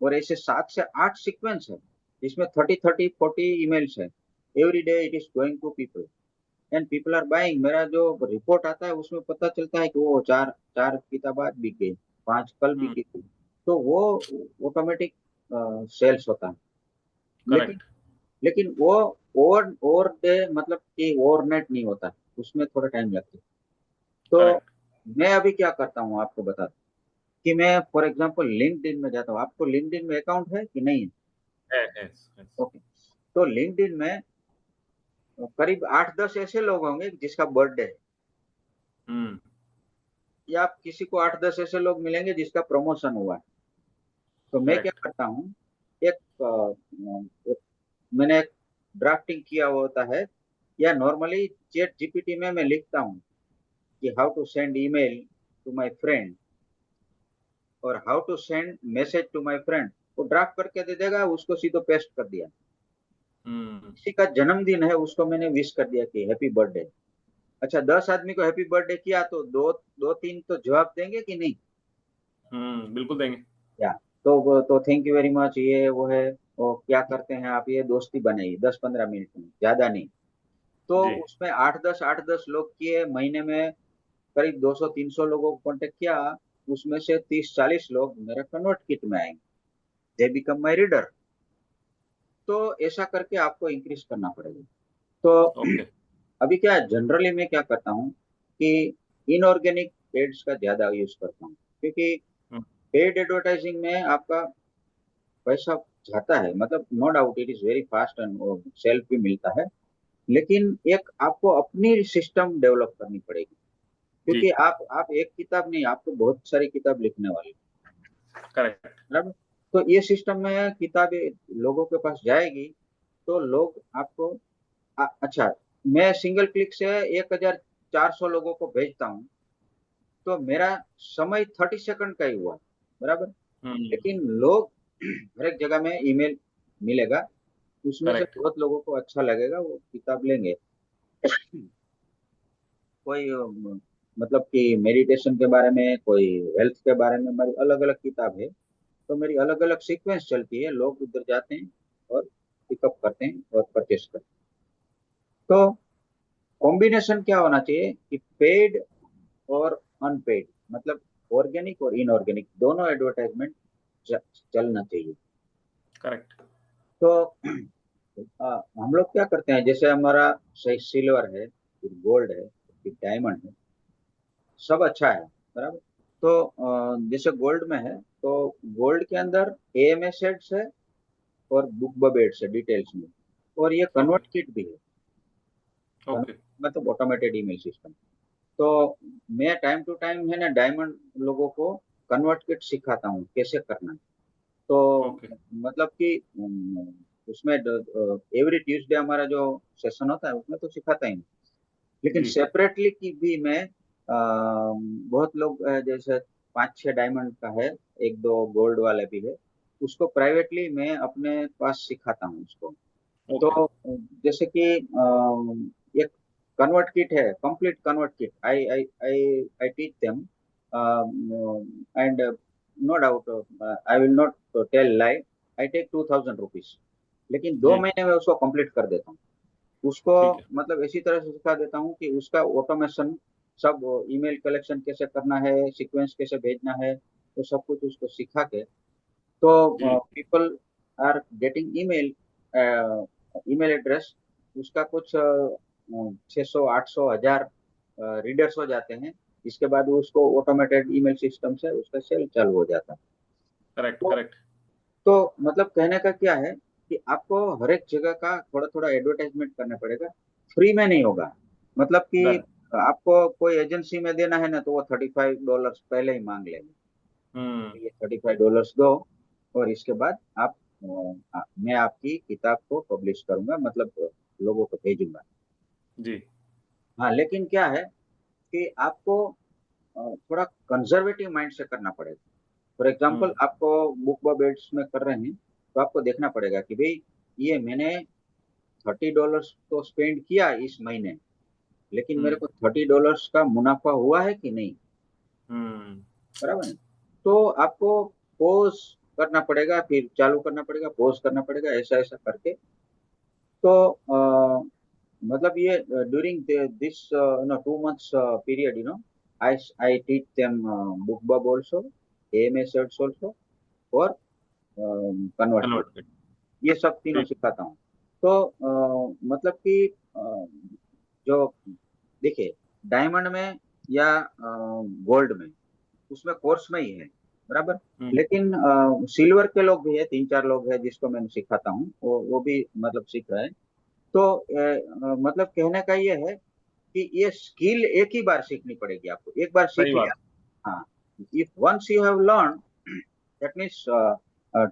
और ऐसे 7 से 8 सीक्वेंस है, इसमें 30-40 ईमेल्स है। Every day it is going to people and people are buying. मेरा जो रिपोर्ट आता है उसमें पता चलता है कि वो चार किताब आज बिक गई, 5 कल बिकी थी। तो वो ऑटोमेटिक सेल्स होता है। लेकिन करेक्ट। लेकिन वो ओवर डे मतलब कि ओवरनाइट नहीं होता, उसमें थोड़ा टाइम लगता है। तो करेक्ट। मैं अभी क्या करता हूँ आपको बता दूं कि मैं फॉर एग्जांपल लिंक्डइन में जाता हूँ। आपको लिंक्डइन में अकाउंट है कि नहीं है? यस। ओके, तो लिंक्डइन में करीब 8-10 ऐसे लोग होंगे जिसका बर्थडे है, या आप किसी को 8-10 ऐसे लोग मिलेंगे जिसका प्रमोशन हुआ है। तो मैं क्या करेक्ट। करता हूँ, एक, एक मैंने एक ड्राफ्टिंग किया हुआ होता है, या नॉर्मली चैट जीपीटी में मैं लिखता हूँ कि how to send email to my friend और how to send message to my friend. वो ड्राफ्ट करके दे देगा, उसको सीधे पेस्ट कर दिया। किसी का जन्मदिन है उसको मैंने विश कर दिया कि हैप्पी बर्थडे। अच्छा, 10 आदमी को हैप्पी बर्थडे किया तो दो तीन तो जवाब देंगे कि नहीं? बिल्कुल देंगे। या तो थैंक यू वेरी मच, ये वो है, वो क्या करते हैं आप, ये दोस्ती बनाइए 10-15 मिनट में, ज्यादा नहीं। तो जी। उसमें 8-10 लोग किए, महीने में करीब 200-300 लोगों को कांटेक्ट किया। उसमें से 30-40 लोग मेरा कन्वर्ट किट में आएंगे, दे बिकम माई रीडर। तो ऐसा करके आपको इंक्रीज करना पड़ेगा। तो ओके। अभी क्या जनरली मैं क्या करता हूँ कि इनऑर्गेनिक एड्स का ज्यादा यूज करता हूँ, क्योंकि पेड एडवर्टाइजिंग में आपका पैसा जाता है, मतलब no doubt it is very fast and self भी मिलता है। लेकिन एक आपको अपनी सिस्टम डेवलप करनी पड़ेगी, जी। क्योंकि आप एक किताब नहीं, आपको बहुत सारी किताब लिखने वाली, करेक्ट। बराबर। तो ये सिस्टम में किताबें लोगों के पास जाएगी तो लोग आपको अच्छा, मैं सिंगल क्लिक से 1400 लोगों को भेजता हूँ तो मेरा समय 30 सेकंड का ही हुआ, बराबर। लेकिन लोग हर एक जगह में ईमेल मिलेगा, उसमें से करेक्ट। बहुत लोगों को अच्छा लगेगा, वो किताब लेंगे। कोई मतलब कि मेडिटेशन के बारे में, कोई हेल्थ के बारे में, मेरी अलग अलग किताब है। तो मेरी अलग अलग सीक्वेंस चलती है, लोग उधर जाते हैं और पिकअप करते हैं और परचेस करते हैं। तो कॉम्बिनेशन क्या होना चाहिए कि पेड और अनपेड, मतलब ऑर्गेनिक और इनऑर्गेनिक दोनों एडवर्टाइजमेंट चलना चाहिए। करेक्ट। तो हम लोग क्या करते हैं, जैसे हमारा सिल्वर है, फिर गोल्ड है, फिर डायमंड है, सब अच्छा है, बराबर। तो जैसे गोल्ड में है, तो गोल्ड के अंदर एएमएस एड्स है और बुक बब एड्स है डिटेल्स में, और ये कन्वर्ट किट भी है, ओके। मतलब ऑटोमेटेड ईमेल सिस्टम। तो मैं टाइम टू टाइम है ना डायमंड लोगों को कन्वर्ट किट सिखाता हूँ कैसे करना है। तो ओके। मतलब कि उसमें एवरी ट्यूसडे हमारा जो सेशन होता है उसमें तो सिखाता ही नहीं, लेकिन जी। सेपरेटली की भी मैं बहुत लोग जैसे 5-6 डायमंड का है, एक दो गोल्ड वाले भी है, उसको प्राइवेटली मैं अपने पास सिखाता हूँ उसको। तो ओके। जैसे कि एक कन्वर्ट किट है, complete convert kit, I I I I teach them, and no doubt I will not tell lie, I take 2000 rupees, लेकिन दो जी। महीने में उसको कंप्लीट कर देता हूँ। उसको ठीक है। मतलब इसी तरह से सिखा देता हूँ कि उसका ऑटोमेशन सब, ईमेल कलेक्शन कैसे करना है, सीक्वेंस कैसे भेजना है, तो सब कुछ उसको सिखा के, तो जी। People are getting email, email address, उसका कुछ 600, 800, 1000 रीडर्स हो जाते हैं। इसके बाद उसको ऑटोमेटेड ईमेल सिस्टम से उसका सेल चालू हो जाता है। करेक्ट। तो करेक्ट। तो मतलब कहने का क्या है कि आपको हर एक जगह का थोड़ा थोड़ा एडवर्टाइजमेंट करना पड़ेगा, फ्री में नहीं होगा। मतलब कि डन। आपको कोई एजेंसी में देना है ना, तो वो $35 पहले ही मांग लेंगे, हम्म। ये $35 दो, और इसके बाद आप मैं आपकी किताब को पब्लिश करूंगा, मतलब लोगों को भेजूंगा। जी। हाँ, लेकिन क्या है कि आपको थोड़ा कंजर्वेटिव माइंड से करना पड़ेगा। फॉर एग्जाम्पल, हम्म। आपको बुक बर्ड्स में कर रहे हैं, तो आपको देखना पड़ेगा कि भाई ये मैंने $30 तो स्पेंड किया इस महीने, लेकिन मेरे हम्म। को $30 का मुनाफा हुआ है कि नहीं, हम्म। बराबर है। तो आपको पोज करना पड़ेगा, फिर चालू करना पड़ेगा, पोज करना पड़ेगा, ऐसा ऐसा करके। तो मतलब ये during this 2 months period, I teach them BookBub also, AMS Search also, और ConvertKit, कन्वर्ट। ये सब तीनों ठीक। सिखाता हूँ। तो मतलब कि जो देखिए, डायमंड में या गोल्ड में, उसमें कोर्स में ही है, बराबर। हम्म। लेकिन सिल्वर के लोग भी है, 3-4 लोग हैं जिसको मैं सिखाता हूँ, वो भी मतलब सीख रहे हैं। तो मतलब कहने का ये है कि ये स्किल एक ही बार सीखनी पड़ेगी आपको, एक बार सही सीख बात। लिया। हाँ, if once you have learn, that means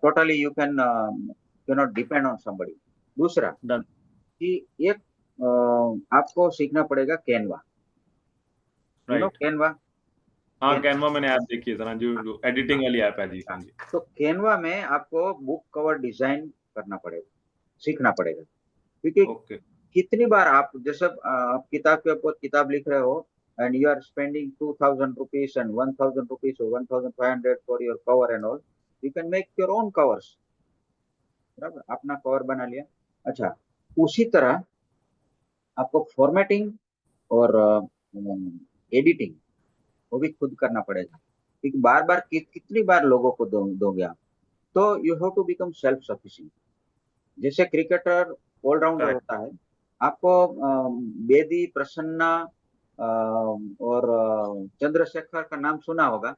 totally you can not depend on somebody. दूसरा डन। कि एक आपको सीखना पड़ेगा कैनवा, राइट। कैनवा। हाँ, कैनवा मैंने ऐप देखी है सर। हाँ जी, जो एडिटिंग वाली ऐप है जी। हाँ जी। तो कैनवा में आपको बुक कवर डिजाइन करना पड़ेगा, सीखना पड़ेगा, क्योंकि ओके। कितनी बार आप जैसे आप किताब के ऊपर किताब लिख रहे हो, and you are spending $2000 and $1000 और 1500 for your cover and all, you can make your own covers, बराबर, अपना कवर बना लिया। अच्छा, उसी तरह आपको फॉर्मेटिंग और एडिटिंग वो भी खुद करना पड़ेगा, क्योंकि बार बार कितनी बार लोगों को दोगे आप। तो you have to become self sufficient. जैसे क्रिकेटर ऑलराउंडर करेक्ट। होता है, आपको बेदी, प्रसन्ना और चंद्रशेखर का नाम सुना होगा,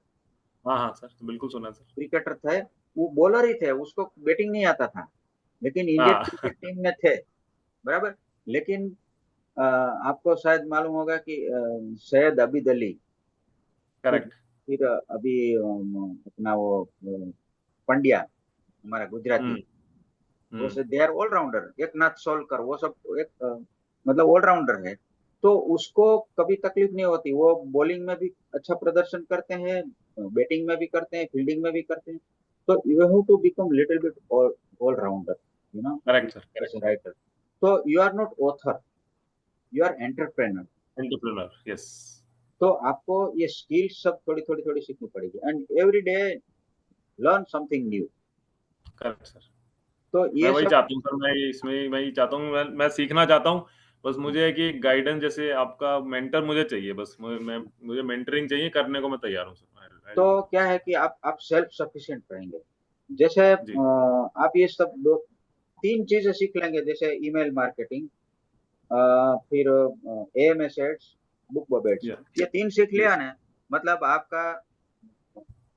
हाँ हाँ सर, बिल्कुल सुना सर। क्रिकेटर थे, वो बॉलर ही थे, उसको बैटिंग नहीं आता था, लेकिन इंडियन हाँ। क्रिकेट टीम में थे, बराबर। लेकिन आपको शायद मालूम होगा कि सैयद अबीद अली, फिर करेक्ट। फिर अभी अपना वो पंड्या, हमारा गुजराती, हम्म। वो हम्म। से दे आर ऑलराउंडर, एक नाथ सोलकर, वो सब एक मतलब ऑलराउंडर है। तो उसको कभी तकलीफ नहीं होती, वो बॉलिंग में भी अच्छा प्रदर्शन करते हैं, बैटिंग में भी करते हैं, फील्डिंग में भी करते हैं। तो you have to become little bit allrounder, correct sir. As correct. A writer. तो you are not author, you are entrepreneur. Entrepreneur, yes. तो आपको ये स्किल्स सब थोड़ी थोड़ी थोड़ी सीखनी पड़ेगी, and every day learn something new. Correct sir. तो मैं ये वही सब चाहता हूँ सर, मैं ही चाहता हूँ, मैं सीखना चाहता हूँ। बस मुझे है कि गाइडेंस, जैसे आपका मेंटर मुझे चाहिए, बस मुझे मेंटरिंग चाहिए, करने को मैं तैयार हूँ सर। तो क्या है कि आप सेल्फ सफिशिएंट रहेंगे। जैसे जी आप ये सब दो तीन चीजें सीख लेंगे, जैसे ईमेल मार्केटिंग, फिर एएमएस एड्स, बुक बबेट्स, या ये तीन सीख लिया यस ना, मतलब आपका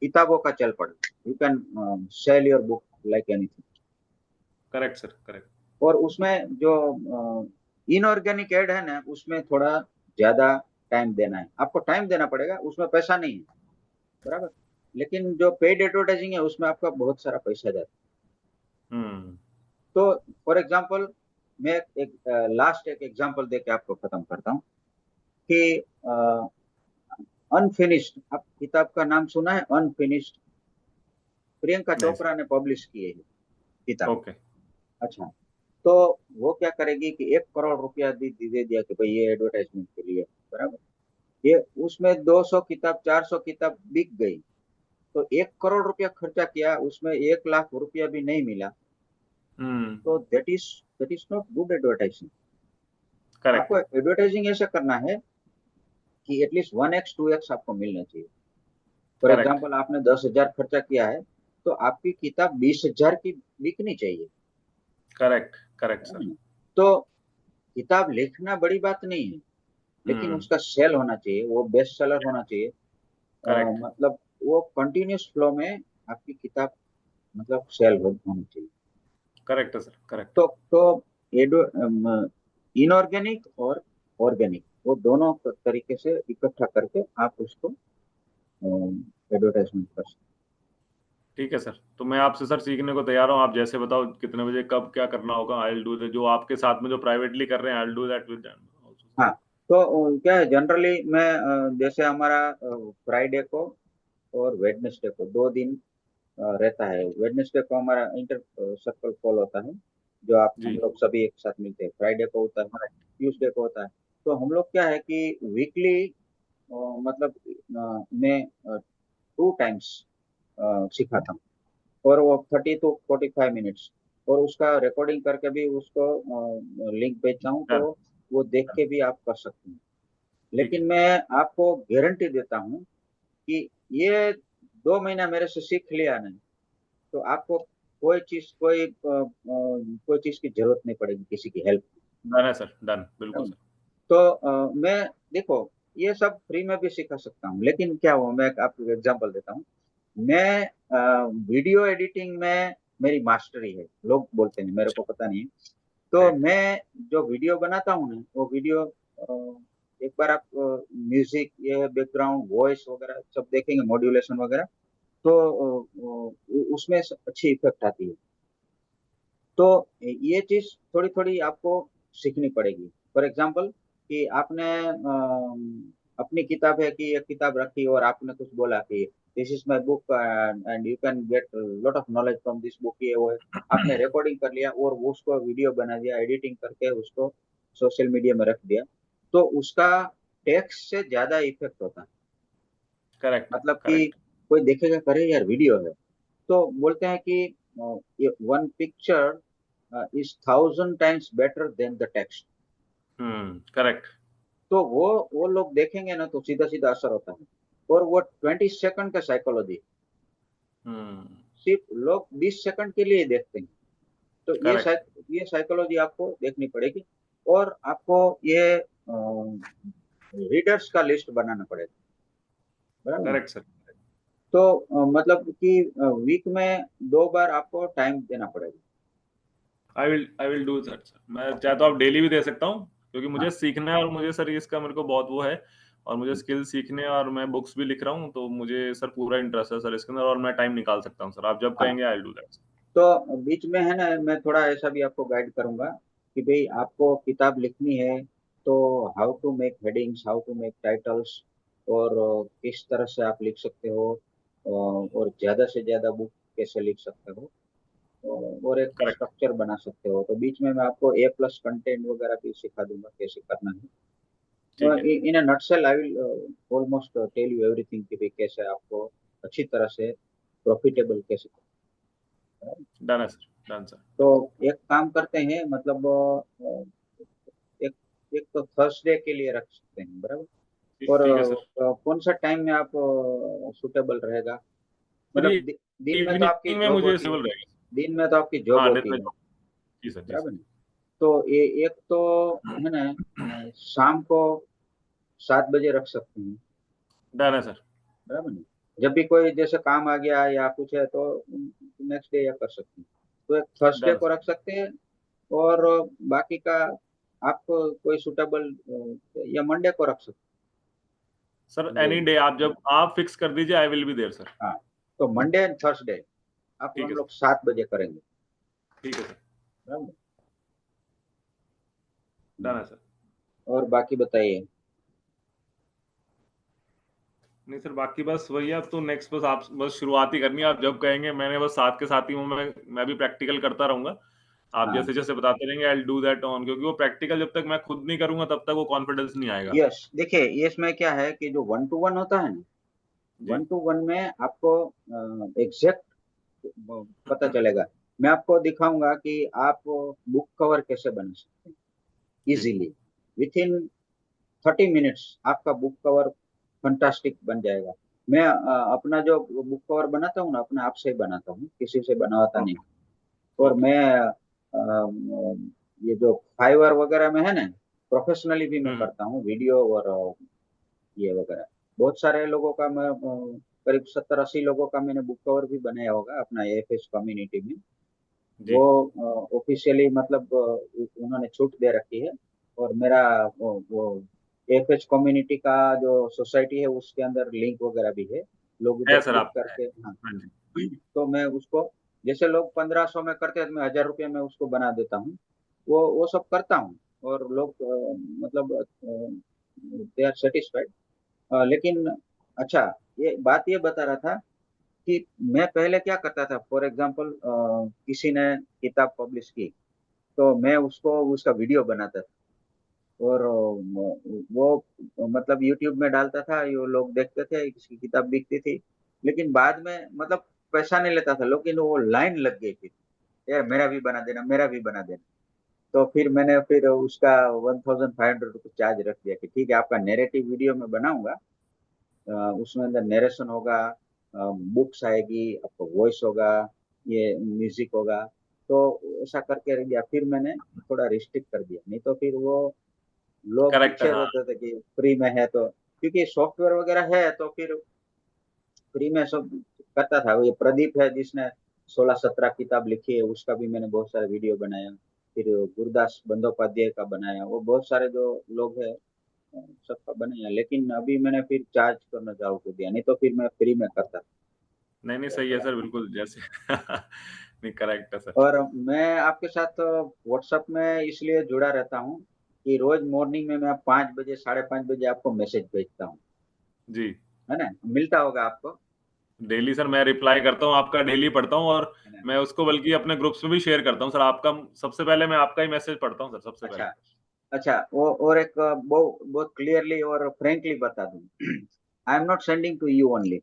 किताबों का चल पड़ा। You can sell your book like anything. Correct sir, correct और उसमें जो इनऑर्गेनिक एड है ना, उसमें थोड़ा ज्यादा टाइम देना है, आपको टाइम देना पड़ेगा, उसमें पैसा नहीं है, बराबर। लेकिन जो पेड एडवर्टाइजिंग है उसमें आपका बहुत सारा पैसा जाता हम्म है। तो फॉर एग्जांपल, मैं एक लास्ट एक एग्जांपल देके आपको खत्म करता हूँ कि अनफिनिश्ड, आप किताब का नाम सुना है अनफिनिश्ड? प्रियंका नहीं चोपड़ा सर ने पब्लिश की है ये किताब। ओके अच्छा, तो वो क्या करेगी कि 1 करोड़ रुपया दे दिया कि भाई ये एडवर्टाइजमेंट के लिए, बराबर। ये उसमें 200 किताब 400 किताब बिक गई, तो 1 करोड़ रुपया खर्चा किया, उसमें 1 लाख रुपया भी नहीं मिला। हम्म तो that is not good advertising. Correct आपको एडवर्टाइजिंग ऐसा करना है कि एटलीस्ट 1x 2x आपको मिलना चाहिए। फॉर करेक्ट एग्जाम्पल, आपने 10,000 खर्चा किया है, तो आपकी किताब 20,000 की बिकनी चाहिए, करेक्ट करेक्ट है सर ना? तो किताब लिखना बड़ी बात नहीं है, लेकिन हम्म उसका सेल होना चाहिए, वो बेस्ट सेलर होना चाहिए। करेक्ट मतलब वो कंटिन्यूस फ्लो में आपकी किताब मतलब सेल होनी चाहिए। करेक्ट है सर करेक्ट तो इनऑर्गेनिक और ऑर्गेनिक, वो दोनों तरीके से इकट्ठा करके आप उसको एडवर्टाइजमेंट कर सकते ठीक है सर। तो मैं आपसे सर सीखने को तैयार हूँ, आप जैसे बताओ कितने बजे कब क्या करना होगा, आई विल डू दैट। जो आपके साथ में जो प्राइवेटली कर रहे हैं, आई will do that with them also. हैं। हाँ, तो क्या है जनरली मैं जैसे हमारा फ्राइडे को और वेडनेसडे को 2 दिन रहता है। वेडनेसडे को हमारा इंटर सर्कल कॉल होता है, जो आप हम जी लोग सभी एक साथ मिलते हैं। फ्राइडे को होता है, ट्यूसडे को होता है। तो हम लोग क्या है कि वीकली मतलब मैं 2 टाइम्स सिखाता हूँ, और वो 30 to 45 मिनट्स, और उसका रिकॉर्डिंग करके भी उसको लिंक भेजता हूँ, तो डन वो देख डन के भी आप कर सकते हैं। ठीक है लेकिन मैं आपको गारंटी देता हूँ कि ये 2 महीना मेरे से सीख लिया नहीं, तो आपको कोई चीज की जरूरत नहीं पड़ेगी, किसी की हेल्प डन है सर, डन बिल्कुल की। सर। तो मैं देखो, ये सब फ्री में भी सिखा सकता हूँ, लेकिन क्या हुआ, मैं आपको एग्जांपल देता हूँ। मैं वीडियो एडिटिंग में मेरी मास्टरी है, लोग बोलते हैं, मेरे को पता नहीं है। तो राइट मैं जो वीडियो बनाता हूँ ना, वो वीडियो एक बार आप म्यूजिक, ये बैकग्राउंड वॉइस वगैरह सब देखेंगे, मॉड्यूलेशन वगैरह, तो उसमें अच्छी इफेक्ट आती है। तो ये चीज थोड़ी थोड़ी आपको सीखनी पड़ेगी। फॉर एग्जाम्पल, कि आपने अपनी किताब है कि एक किताब रखी और आपने कुछ बोला कि this is my book and you can get lot of knowledge from this book, ये वो है। आपने रिकॉर्डिंग कर लिया और वो उसको वीडियो बना दिया, एडिटिंग करके उसको सोशल मीडिया में रख दिया, तो उसका टेक्स्ट से ज्यादा इफेक्ट होता है। करेक्ट मतलब कि करेक्ट कोई देखेगा, करे यार वीडियो है। तो बोलते हैं कि ये one picture is 1,000 times better than the text. Correct तो वो लोग देखेंगे ना, तो सीधा सीधा असर होता है। और वो 20 सेकंड का साइकोलॉजी, हम्म सिर्फ लोग 20 सेकंड के लिए देखते हैं। तो करेक्ट ये साइकोलॉजी आपको देखनी पड़ेगी, और आपको ये रीडर्स का लिस्ट बनाना पड़ेगा, बराबर ना? Correct sir. तो मतलब कि वीक में 2 बार आपको टाइम देना पड़ेगा। आई विल डू दैट सर। मैं चाहे तो आप डेली भी दे सकता हूँ, क्योंकि मुझे हाँ, सीखना है, और मुझे सर इसका मेरे को बहुत वो है, और मुझे स्किल सीखने हैं, और मैं बुक्स भी लिख रहा हूँ, तो मुझे सर पूरा इंटरेस्ट है सर इसके अंदर, और मैं टाइम निकाल सकता हूँ सर। आप जब हाँ। कहेंगे आई विल डू दैट। तो बीच में है ना, मैं थोड़ा ऐसा भी आपको गाइड करूंगा कि भाई आपको किताब लिखनी है, तो how to make headings, how to make titles, और किस तरह से आप लिख सकते हो, और ज्यादा से ज्यादा बुक कैसे लिख सकते हो, और एक करेक्ट स्ट्रक्चर बना सकते हो। तो बीच में मैं आपको A+ कंटेंट वगैरह भी सिखा दूंगा कैसे करना ठीक है। है in a nutshell I will almost tell you everything कि भाई कैसे आपको अच्छी तरह से प्रॉफिटेबल कैसे डन है सर, डन सर। तो एक काम करते हैं, मतलब एक एक तो थर्सडे के लिए रख सकते हैं, बराबर। और ठीक है सर। कौन सा टाइम में आप सुटेबल रहेगा? सर मतलब ये दिन में तो आपकी इवनिंग में जॉब मुझे होती है, सुटेबल रहेगा। दिन में तो आपकी जॉब हाँ, दिन होती में है, जी सर, जी बराबर सर। ना? तो एक तो है ना, शाम को 7 बजे रख सकते हैं, डन है सर। बराबर ना? जब भी कोई जैसे काम आ गया या कुछ है तो नेक्स्ट डे या कर सकते हैं। तो एक थर्सडे डन को रख सकते हैं, और बाकी का आपको कोई सुटेबल या मंडे को रख सकते सर, हैं। एनी डे आप जब आप फिक्स कर दीजिए, I will be there sir. हाँ, तो मंडे एंड थर्सडे आप ठीक हम है लोग सर, 7 बजे करेंगे, ठीक है सर, बराबर। डन है सर। और बाकी बताइए। नहीं सर, बाकी बस वही है। अब तो नेक्स्ट बस आप बस शुरुआत ही करनी है, आप जब कहेंगे। मैंने बस साथ के साथ ही मैं भी प्रैक्टिकल करता रहूंगा। आप हाँ, जैसे जैसे बताते रहेंगे, आई विल डू दैट ऑन, क्योंकि वो प्रैक्टिकल जब तक मैं खुद नहीं करूंगा तब तक वो कॉन्फिडेंस नहीं आएगा। यस, देखिए इसमें क्या है कि जो 1 to 1 होता है ना, जी 1 to 1 में आपको एग्जैक्ट पता चलेगा। मैं आपको दिखाऊंगा कि आप बुक कवर कैसे बना सकते हैं जी, इजीली। विथ इन 30 मिनट्स आपका बुक कवर फंटास्टिक बन जाएगा। मैं अपना जो बुक कवर बनाता हूँ ना, अपने आप से ही बनाता हूँ, किसी से बनवाता नहीं। ओके, और ओके। मैं ये जो फाइवर वगैरह में है ना, प्रोफेशनली भी मैं हम्म, करता हूँ वीडियो और ये वगैरह। बहुत सारे लोगों का मैं करीब 70-80 लोगों का मैंने बुक कवर भी बनाया होगा अपना एएफएस कम्युनिटी में। जी। वो ऑफिशियली मतलब उन्होंने छूट दे रखी है। और मेरा वो एएफएस कम्युनिटी का जो सोसाइटी है उसके अंदर लिंक वगैरह भी है। लोग उधर है सर क्लिक आपका है। करके, हाँ, हाँ जी। तो मैं उसको, जैसे लोग 1500 में करते हैं तो मैं 1000 रुपये में उसको बना देता हूँ। वो सब करता हूँ, और लोग मतलब दे आर सेटिस्फाइड। लेकिन अच्छा, ये बात ये बता रहा था कि मैं पहले क्या करता था। फॉर एग्जांपल किसी ने किताब पब्लिश की, तो मैं उसको उसका वीडियो बनाता था, और वो मतलब यूट्यूब में डालता था, ये लोग देखते थे, इसकी किताब बिकती थी। लेकिन बाद में मतलब पैसा नहीं लेता था, लेकिन वो लाइन लग गई थी, यार मेरा भी बना देना, मेरा भी बना देना। तो फिर मैंने फिर उसका 1500 रुपये चार्ज रख दिया कि ठीक है, आपका नैरेटिव वीडियो मैं बनाऊंगा, उसमें अंदर नरेशन होगा, बुक्स आएगी, आपको वॉइस होगा, ये म्यूजिक होगा। तो ऐसा करके रख दिया। फिर मैंने थोड़ा रिस्ट्रिक्ट कर दिया, नहीं तो फिर वो लोग करेक्ट है, पीछे हाँ। रहते थे कि फ्री में है, तो क्योंकि सॉफ्टवेयर वगैरह है तो फिर फ्री में सब करता था। ये प्रदीप है जिसने 16-17 किताब लिखी है, उसका भी मैंने बहुत सारे वीडियो बनाया। फिर गुरुदास बंदोपाध्याय का बनाया, वो बहुत सारे जो लोग हैं सबका बनाया। लेकिन अभी मैंने फिर चार्ज करना चालू कर दिया, नहीं तो फिर मैं फ्री में करता नहीं, नहीं, सही है था। सर, बिल्कुल जैसे नहीं, करेक्ट है सर। और मैं आपके साथ व्हाट्सएप में इसलिए जुड़ा रहता हूँ कि रोज मॉर्निंग में मैं 5 बजे 5:30 बजे आपको मैसेज भेजता हूँ, जी। है ना? मिलता होगा आपको, डेली सर मैं रिप्लाई करता हूँ, आपका डेली पढ़ता हूँ, और है ना? मैं उसको बल्कि अपने ग्रुप्स में भी शेयर करता हूँ सर। आपका सबसे पहले मैं आपका ही मैसेज पढ़ता हूँ सर, सबसे अच्छा, पहले। अच्छा, वो और एक बहुत बहुत क्लियरली और फ्रेंकली बता दूं, I am not sending to you only,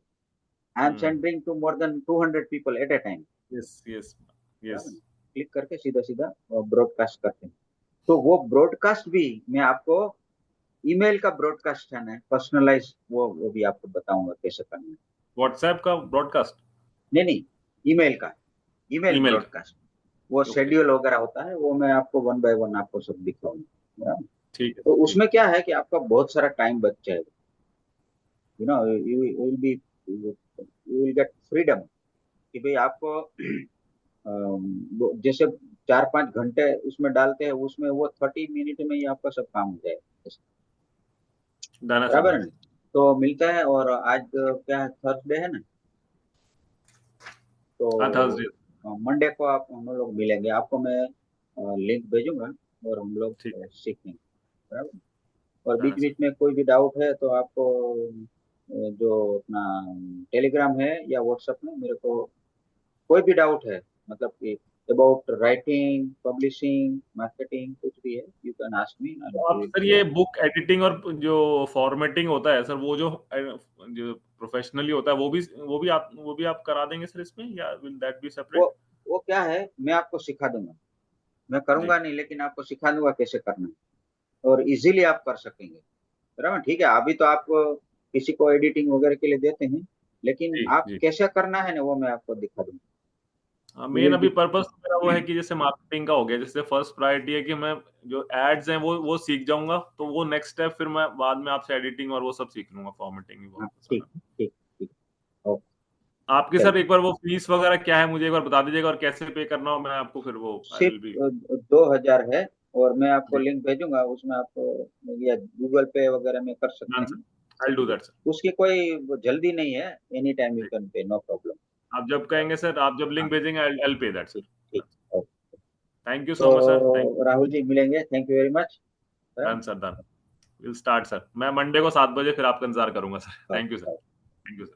I am hmm. Sending to more than 200 people at a time. Yes, yes, yes. Click करके सीधा सीधा ब्रॉडकास्ट करते हैं। तो वो ब्रॉडकास्ट भी मैं आपको, ईमेल का ब्रॉडकास्ट है ना, पर्सनलाइज, वो भी आपको बताऊंगा कैसे करना है। व्हाट्सएप का ब्रॉडकास्ट? नहीं नहीं, ईमेल का, ईमेल ईमेल का? ब्रॉडकास्ट, वो ओके, शेड्यूल वगैरह होता है, वो मैं आपको वन बाय वन आपको सब दिखाऊंगा। ठीक है तो सर, ठीक उसमें है। क्या है कि आपका बहुत सारा टाइम बच जाएगा, you know, you will be, you will get freedom कि भाई आपको जैसे 4-5 घंटे उसमें डालते हैं, उसमें वो 30 मिनट में ही आपका सब काम हो जाएगा, डन है सर, बराबर डन है है। ना? तो मिलता है। और आज क्या है, थर्सडे है ना, हाँ, तो थर्सडे। मंडे को आप हम लोग मिलेंगे, आपको मैं लिंक भेजूंगा, और हम लोग ठीक है, सीखेंगे, बराबर। और डन बीच है सर। बीच में कोई भी डाउट है तो आपको जो अपना टेलीग्राम है या व्हाट्सएप में मेरे को कोई भी डाउट है, मतलब कि अबाउट राइटिंग, पब्लिशिंग, मार्केटिंग, कुछ भी है, यू कैन आस्क मी। तो आप सर ये बुक एडिटिंग और जो फॉर्मेटिंग होता है सर, वो जो जो प्रोफेशनली होता है, वो भी आप करा देंगे सर इसमें, या विल दैट बी वो सेपरेट? वो क्या है, मैं आपको सिखा दूंगा, मैं करूंगा नहीं लेकिन आपको सिखा दूंगा कैसे करना है, और इजीली आप कर सकेंगे, बराबर। ठीक है, अभी तो आप किसी को एडिटिंग वगैरह के लिए देते हैं, लेकिन जी आप जी। कैसे करना है ना वो मैं आपको दिखा दूंगा। मेन अभी पर्पस मेरा वो है कि जैसे मार्केटिंग का हो गया, जैसे फर्स्ट प्रायोरिटी है कि मैं जो एड्स हैं वो सीख जाऊंगा, तो वो नेक्स्ट स्टेप फिर मैं बाद में आपसे एडिटिंग और वो सब सीख लूंगा, फॉर्मेटिंग भी हाँ, बहुत ठीक सारा। ठीक ठीक। ओके, आपकी सर चलिए। एक बार वो फीस वगैरह क्या है मुझे एक बार बता दीजिएगा, और कैसे पे करना हो, मैं आपको फिर वो आई सिर्फ विल बी। 2,000 है, और मैं आपको जी, लिंक भेजूंगा, उसमें आपको या गूगल पे वगैरह में कर सकते डन हैं। Sir, I will do that sir. उसकी कोई वो जल्दी नहीं है, एनी टाइम यू जी, कैन पे, नो प्रॉब्लम। आप जब कहेंगे सर, आप जब हाँ, लिंक भेजेंगे आई विल पे दैट ठीक सर। ठीक। Okay. Thank you so much sir, thank तो राहुल जी मिलेंगे, thank you very much. Done sir, done. Will start sir, मैं मंडे को 7 बजे फिर आपका इंतजार करूंगा sir. Thank you sir, thank you sir.